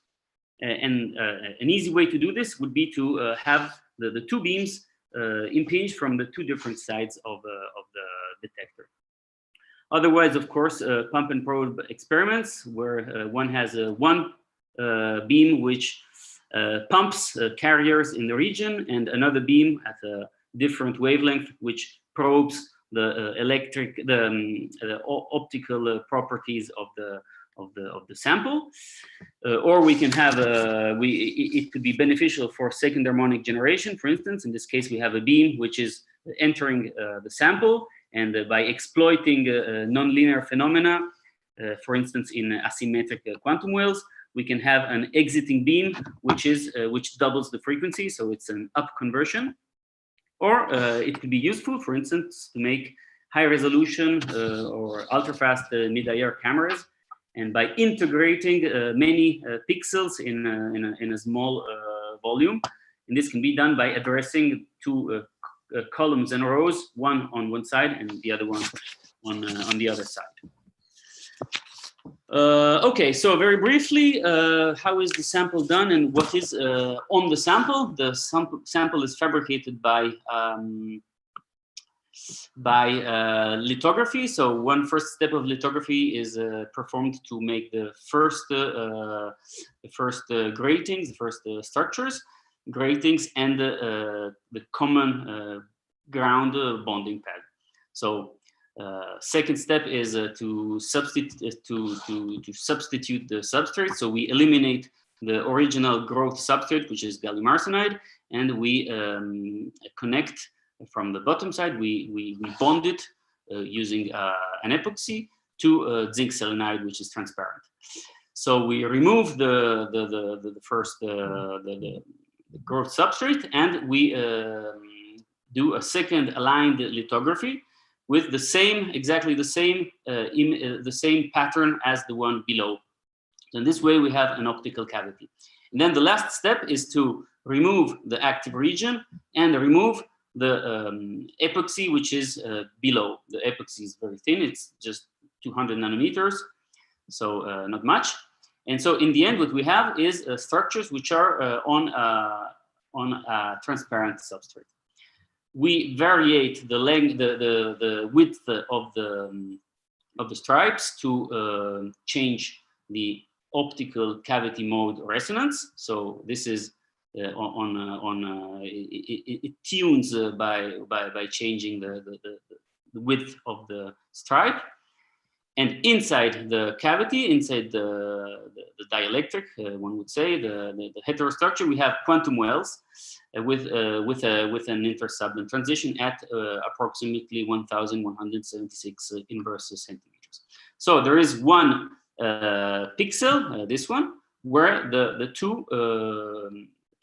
and an easy way to do this would be to have the two beams impinge from the two different sides of the detector. Otherwise, of course, pump and probe experiments where one has one beam which pumps carriers in the region, and another beam at a different wavelength which probes the optical properties of the sample. Or we can have it could be beneficial for second harmonic generation. For instance, in this case, we have a beam which is entering the sample. And by exploiting nonlinear phenomena, for instance, in asymmetric quantum wells, we can have an exiting beam which doubles the frequency, so it's an up conversion. Or it could be useful, for instance, to make high-resolution or ultra-fast mid-IR cameras, and by integrating many pixels in a small volume. And this can be done by addressing two columns and rows, one on one side and the other one on the other side. Okay, so very briefly, how is the sample done and what is on the sample? The sample is fabricated by by lithography. So one first step of lithography is performed to make the first gratings, the first structures, gratings, and the common ground bonding pad. So second step is to substitute the substrate. So we eliminate the original growth substrate, which is gallium arsenide, and we connect from the bottom side. We bond it using an epoxy to zinc selenide, which is transparent. So we remove the first the growth substrate, and we do a second aligned lithography with the same, exactly the same pattern as the one below. So in this way, we have an optical cavity. And then the last step is to remove the active region and remove the epoxy, which is below. The epoxy is very thin; it's just 200 nanometers, so not much. And so in the end, what we have is structures which are on a transparent substrate. We variate the length, the width of the stripes to change the optical cavity mode resonance. So this is it tunes by changing the width of the stripe. And inside the cavity, inside the dielectric, one would say, the heterostructure, we have quantum wells with an intersublingual transition at approximately 1,176 inverse centimeters. So there is one pixel, this one, where the two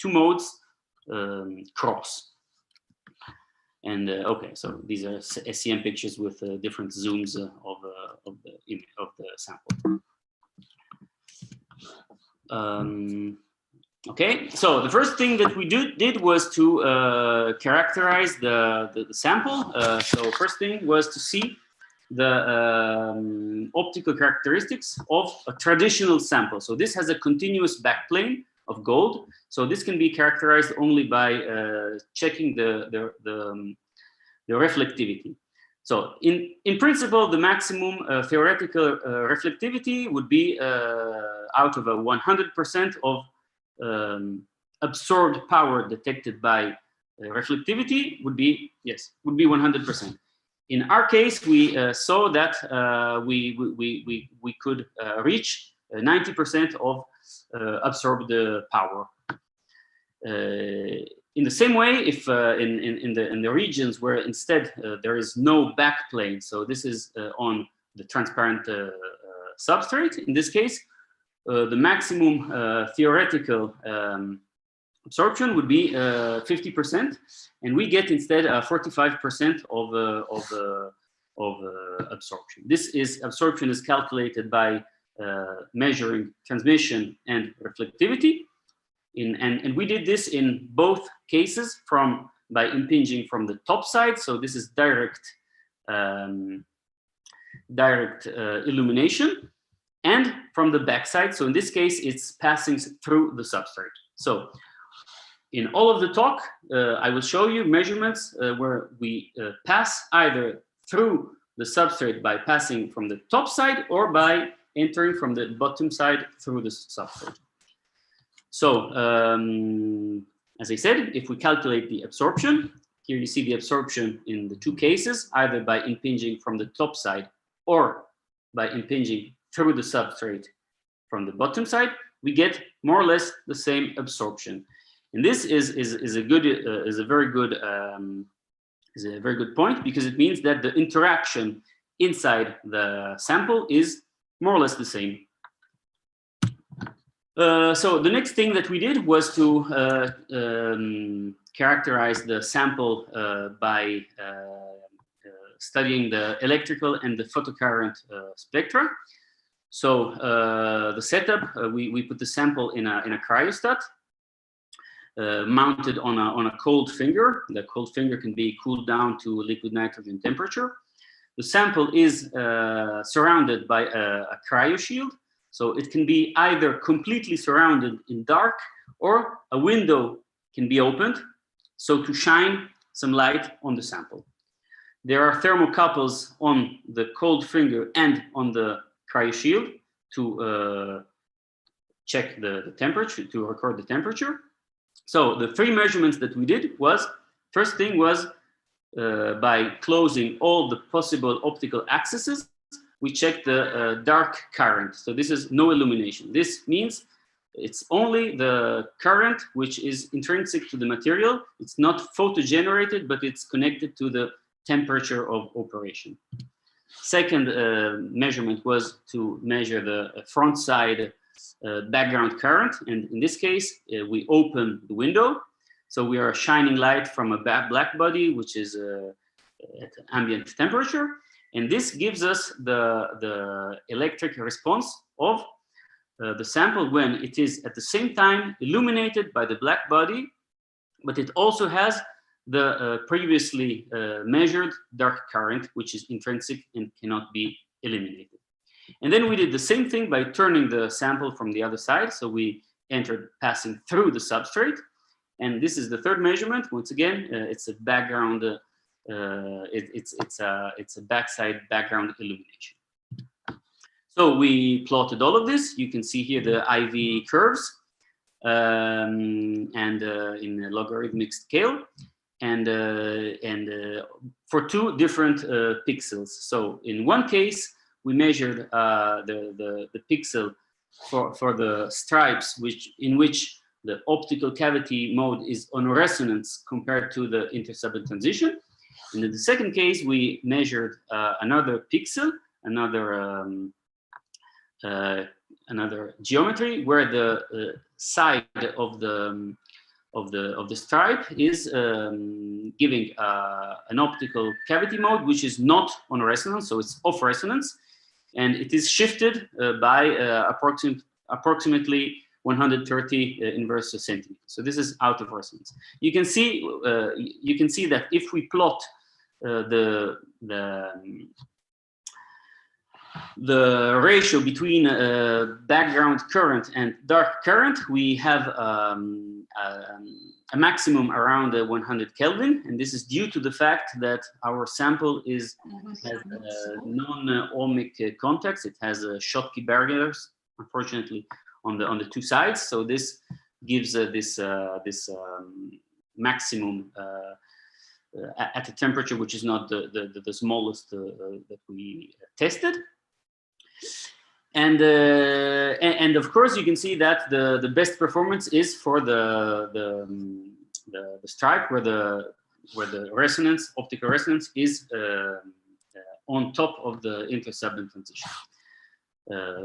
modes cross. And okay, so these are SEM pictures with different zooms of the sample. Okay, so the first thing that we did was to characterize the sample. So first thing was to see the optical characteristics of a traditional sample. So this has a continuous backplane of gold. So this can be characterized only by checking the reflectivity. So in principle, the maximum theoretical reflectivity would be out of a 100% of absorbed power detected by reflectivity would be 100%. In our case, we saw that we could reach 90% of absorbed power. In the same way, if in the regions where instead there is no backplane, so this is on the transparent substrate, in this case, the maximum theoretical absorption would be 50%, and we get instead 45% of absorption. Absorption is calculated by measuring transmission and reflectivity. And we did this in both cases by impinging from the top side. So this is direct illumination, and from the back side. So in this case, it's passing through the substrate. So in all of the talk, I will show you measurements where we pass either through the substrate by passing from the top side or by entering from the bottom side through the substrate. So, as I said, if we calculate the absorption, here you see the absorption in the two cases, either by impinging from the top side or by impinging through the substrate from the bottom side, we get more or less the same absorption. And this is a very good point, because it means that the interaction inside the sample is more or less the same. So the next thing that we did was to characterize the sample by studying the electrical and the photocurrent spectra. So the setup, we put the sample in a cryostat mounted on a cold finger. The cold finger can be cooled down to liquid nitrogen temperature. The sample is surrounded by a cryo shield. So it can be either completely surrounded in dark, or a window can be opened, so to shine some light on the sample. there are thermocouples on the cold finger and on the cryoshield to check the temperature, to record the temperature. So the three measurements that we did was, first thing was by closing all the possible optical axes, we checked the dark current. So this is no illumination. This means it's only the current which is intrinsic to the material. It's not photo-generated, but it's connected to the temperature of operation. Second measurement was to measure the front side background current. And in this case, we open the window. So we are shining light from a black body, which is at ambient temperature. And this gives us the electric response of the sample when it is at the same time illuminated by the black body, but it also has the previously measured dark current, which is intrinsic and cannot be eliminated. And then we did the same thing by turning the sample from the other side. So we entered passing through the substrate. And this is the third measurement. Once again, it's a background, it's a backside background illumination. So we plotted all of this. You can see here the IV curves and in a logarithmic scale, and for two different pixels. So in one case, we measured the pixel for the stripes, in which the optical cavity mode is on resonance compared to the intersubject transition. And in the second case, we measured another pixel, another geometry where the side of the stripe is giving an optical cavity mode which is not on resonance, so it's off resonance, and it is shifted by approximately 130 inverse centimeters. So this is out of resonance. You can see that if we plot the ratio between background current and dark current, we have a maximum around 100 Kelvin, and this is due to the fact that our sample has non-ohmic contacts. It has Schottky barriers, unfortunately, on the two sides. So this gives this maximum at a temperature which is not the smallest that we tested. And of course, you can see that the best performance is for the stripe where the resonance, optical resonance, is on top of the intersubject transition.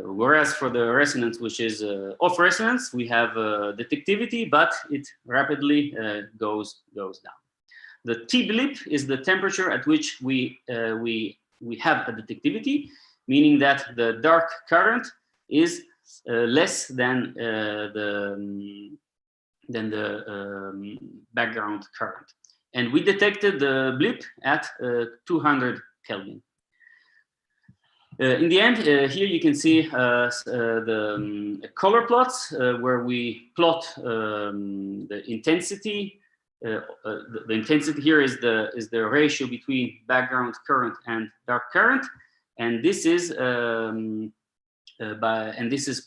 Whereas for the resonance, which is off resonance, we have detectivity, but it rapidly goes down. The T blip is the temperature at which we have a detectivity, meaning that the dark current is less than the background current. And we detected the blip at 200 Kelvin. In the end, here you can see the color plots where we plot the intensity. The intensity here is the ratio between background current and dark current, and this is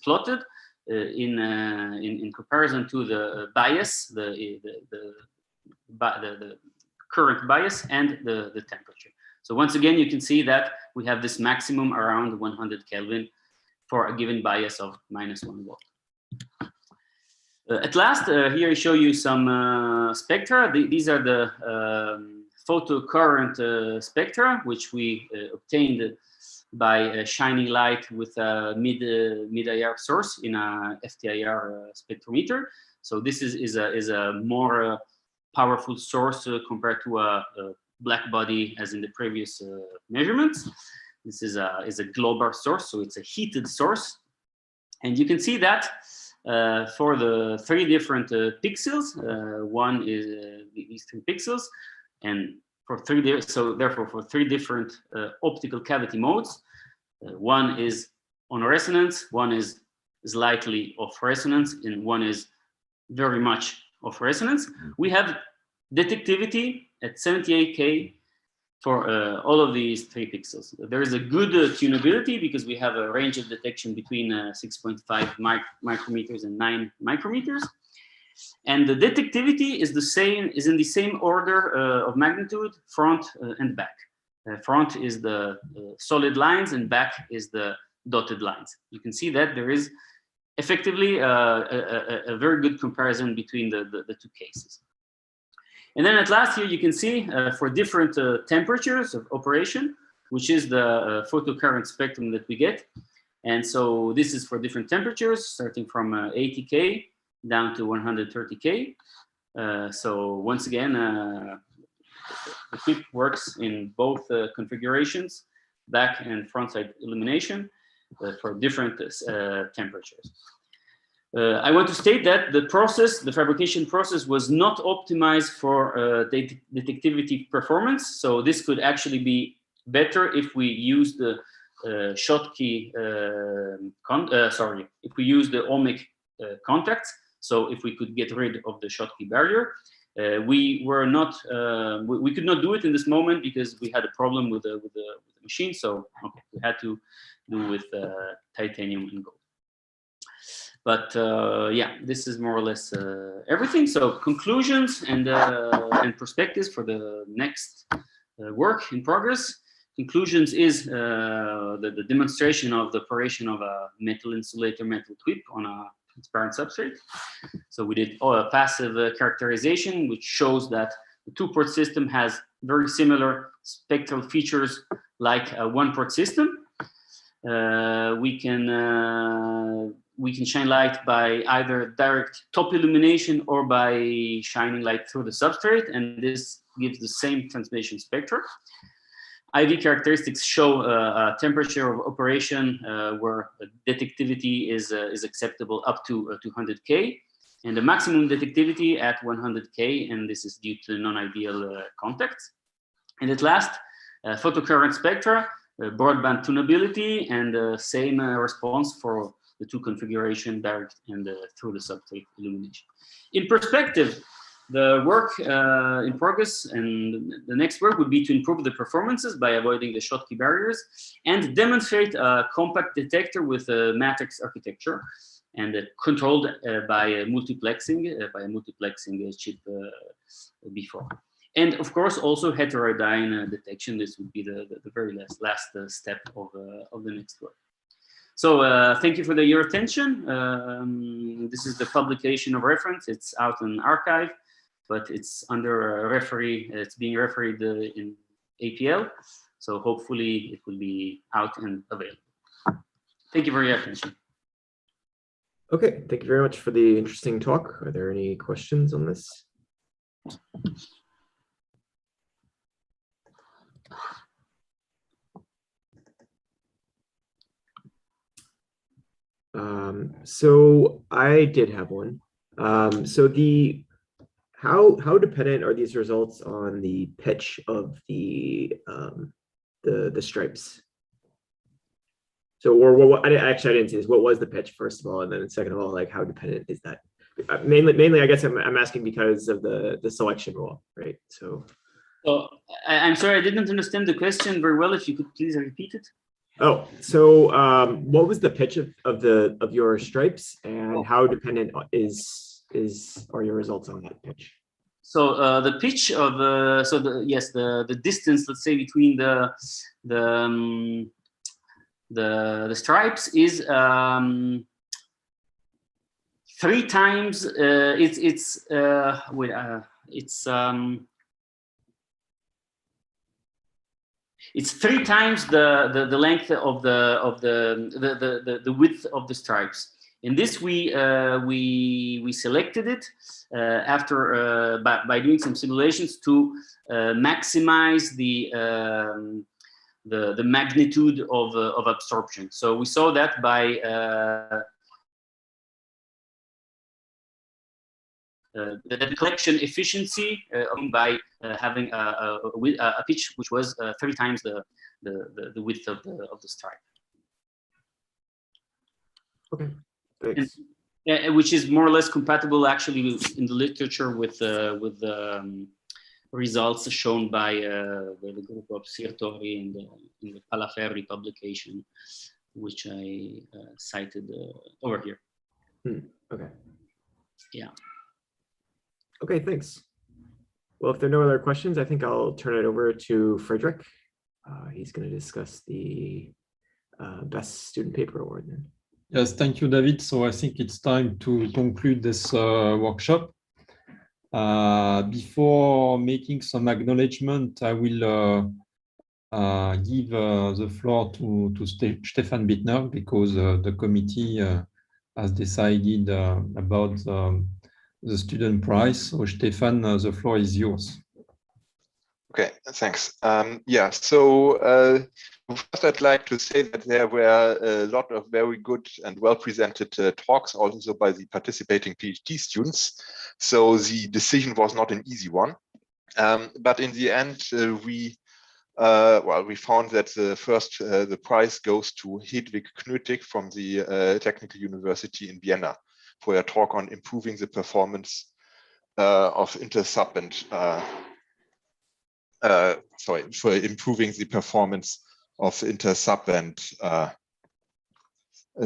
plotted in comparison to the bias, the current bias, and the temperature. So once again, you can see that we have this maximum around 100 Kelvin for a given bias of -1 volt. At last, here I show you some spectra. These are the photocurrent spectra, which we obtained by shining light with a mid-IR source in a FTIR spectrometer. So this is a more powerful source compared to a black body as in the previous measurements. This is a globar source, so it's a heated source. And you can see that for the three different pixels, one is these 3 pixels, and for therefore for 3 different optical cavity modes, one is on resonance, one is slightly off resonance, and one is very much off resonance. We have detectivity at 78K for all of these 3 pixels. There is a good tunability because we have a range of detection between 6.5 micrometers and 9 micrometers. And the detectivity is in the same order of magnitude, front and back. Front is the solid lines and back is the dotted lines. You can see that there is effectively a very good comparison between the 2 cases. And then at last here, you can see for different temperatures of operation, which is the photocurrent spectrum that we get. And so this is for different temperatures, starting from 80K down to 130K. So once again, the chip works in both configurations, back and front side illumination for different temperatures. I want to state that the fabrication process was not optimized for detectivity performance. So this could actually be better if we use the Schottky, if we use the ohmic contacts. So if we could get rid of the Schottky barrier, we could not do it in this moment because we had a problem with the machine. So okay, we had to do with titanium and gold. But yeah, this is more or less everything. So conclusions and perspectives for the next work in progress. Conclusions is the demonstration of the operation of a metal insulator metal tip on a transparent substrate. So we did a passive characterization, which shows that the 2-port system has very similar spectral features like a 1-port system. We can shine light by either direct top illumination or by shining light through the substrate, and this gives the same transmission spectra. IV characteristics show a temperature of operation where detectivity is acceptable up to 200K, and the maximum detectivity at 100K, and this is due to non-ideal contacts. And at last, photocurrent spectra, broadband tunability, and same response for the 2 configuration, direct and through the substrate illumination. In perspective, the work in progress and the next work would be to improve the performances by avoiding the Schottky barriers and demonstrate a compact detector with a matrix architecture and controlled by a multiplexing chip before. And of course, also heterodyne detection. This would be the very last step of the next work. So thank you for your attention. This is the publication of reference. It's out in archive, but it's under referee. It's being refereed in APL. So hopefully it will be out and available. Thank you for your attention.
Okay, thank you very much for the interesting talk. Are there any questions on this? So I did have one. So how dependent are these results on the pitch of the stripes? So, or I didn't see this. What was the pitch, first of all, and then second of all, like how dependent is that? Mainly, I guess I'm asking because of the selection rule, right? So
I'm sorry, I didn't understand the question very well. If you could please repeat it.
Oh, so what was the pitch of your stripes, and how dependent are your results on that pitch?
So the pitch of the distance, let's say, between the stripes is 3 times. It's 3 times the length of the width of the stripes. In this we selected it after by doing some simulations to maximize the magnitude of absorption. So we saw that by the collection efficiency by having a pitch which was 3 times the width of the stripe.
Okay, thanks.
And, which is more or less compatible actually in the literature with results shown by the group of Sirtori in the Palaferri publication, which I cited over here.
Okay.
Yeah.
Okay, thanks. Well, if there are no other questions, I think I'll turn it over to Frederick. He's going to discuss the Best Student Paper Award then.
Yes, thank you, David. So I think it's time to conclude this workshop. Before making some acknowledgement, I will give the floor to Stefan Bittner, because the committee has decided about the student prize. So Stefan, the floor is yours.
Okay, thanks. Yeah, so first I'd like to say that there were a lot of very good and well-presented talks also by the participating PhD students. So the decision was not an easy one. But in the end, we found that the prize goes to Hedwig Knötig from the Technical University in Vienna for a talk on improving the performance of intersubband for improving the performance of intersubband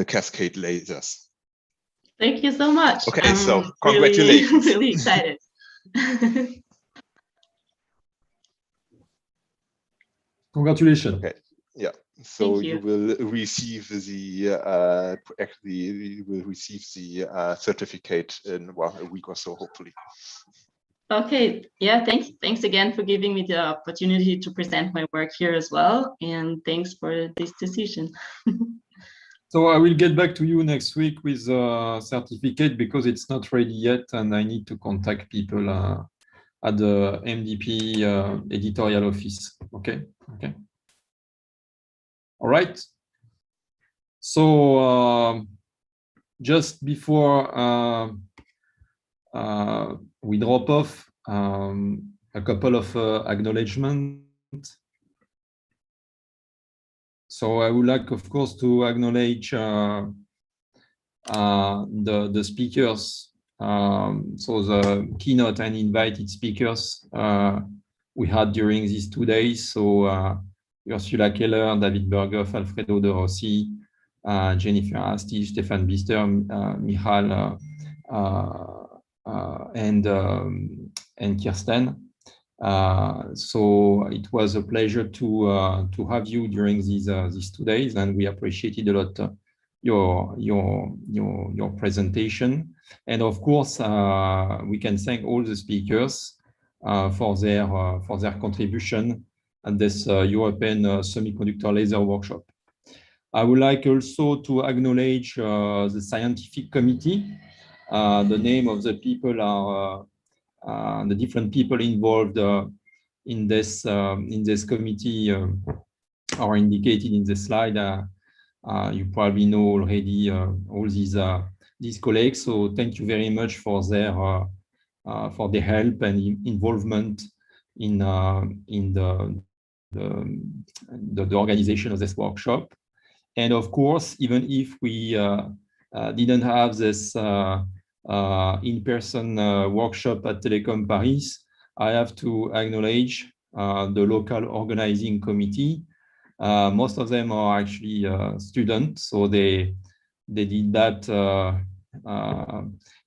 cascade lasers.
Thank you so much.
Okay, so congratulations.
Really excited.
Congratulations.
Okay, yeah. So
you.
you will receive the certificate in a week or so, hopefully.
Okay, yeah, thanks again for giving me the opportunity to present my work here as well, and thanks for this decision.
So I will get back to you next week with a certificate, because it's not ready yet, and I need to contact people at the MDP editorial office. Okay. All right. So just before we drop off, a couple of acknowledgements. So I would like, of course, to acknowledge the speakers. So the keynote and invited speakers we had during these 2 days. So Ursula Keller, David Berghoff, Alfredo De Rossi, Jennifer Asti, Stefan Bister, Michal, and Kirsten. So it was a pleasure to have you during these 2 days, and we appreciated a lot your presentation. And of course, we can thank all the speakers for their contribution at this European Semiconductor Laser Workshop. I would like also to acknowledge the scientific committee. The name of the people are the different people involved in this committee are indicated in the slide. You probably know already all these colleagues. So thank you very much for their help and involvement in the organization of this workshop. And of course, even if we didn't have this in-person workshop at Telecom Paris, I have to acknowledge the local organizing committee. Most of them are actually students, so they did that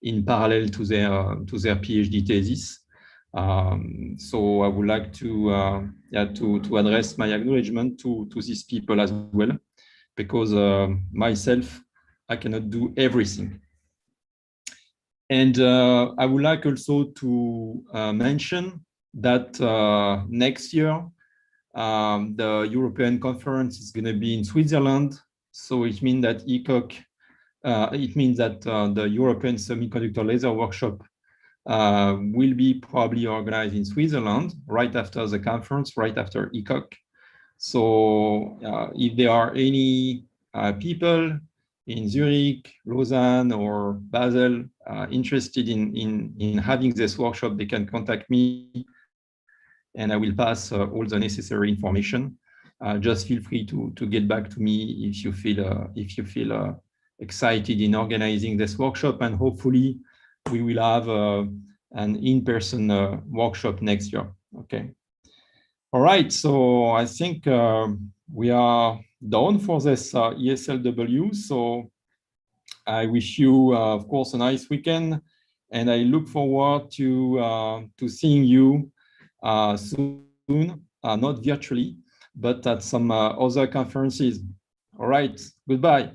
in parallel to their PhD thesis. So I would like to address my acknowledgement to these people as well, because myself, I cannot do everything. And I would like also to mention that next year, the European conference is going to be in Switzerland. So it means that the European Semiconductor Laser Workshop will be probably organized in Switzerland right after the conference, right after ECOC. So if there are any people in Zurich, Lausanne, or Basel interested in having this workshop, they can contact me, and I will pass all the necessary information. Just feel free to get back to me if you feel excited in organizing this workshop, and hopefully we will have an in-person workshop next year. Okay. All right. So I think we are done for this ESLW. So I wish you, of course, a nice weekend, and I look forward to seeing you soon, not virtually, but at some other conferences. All right. Goodbye.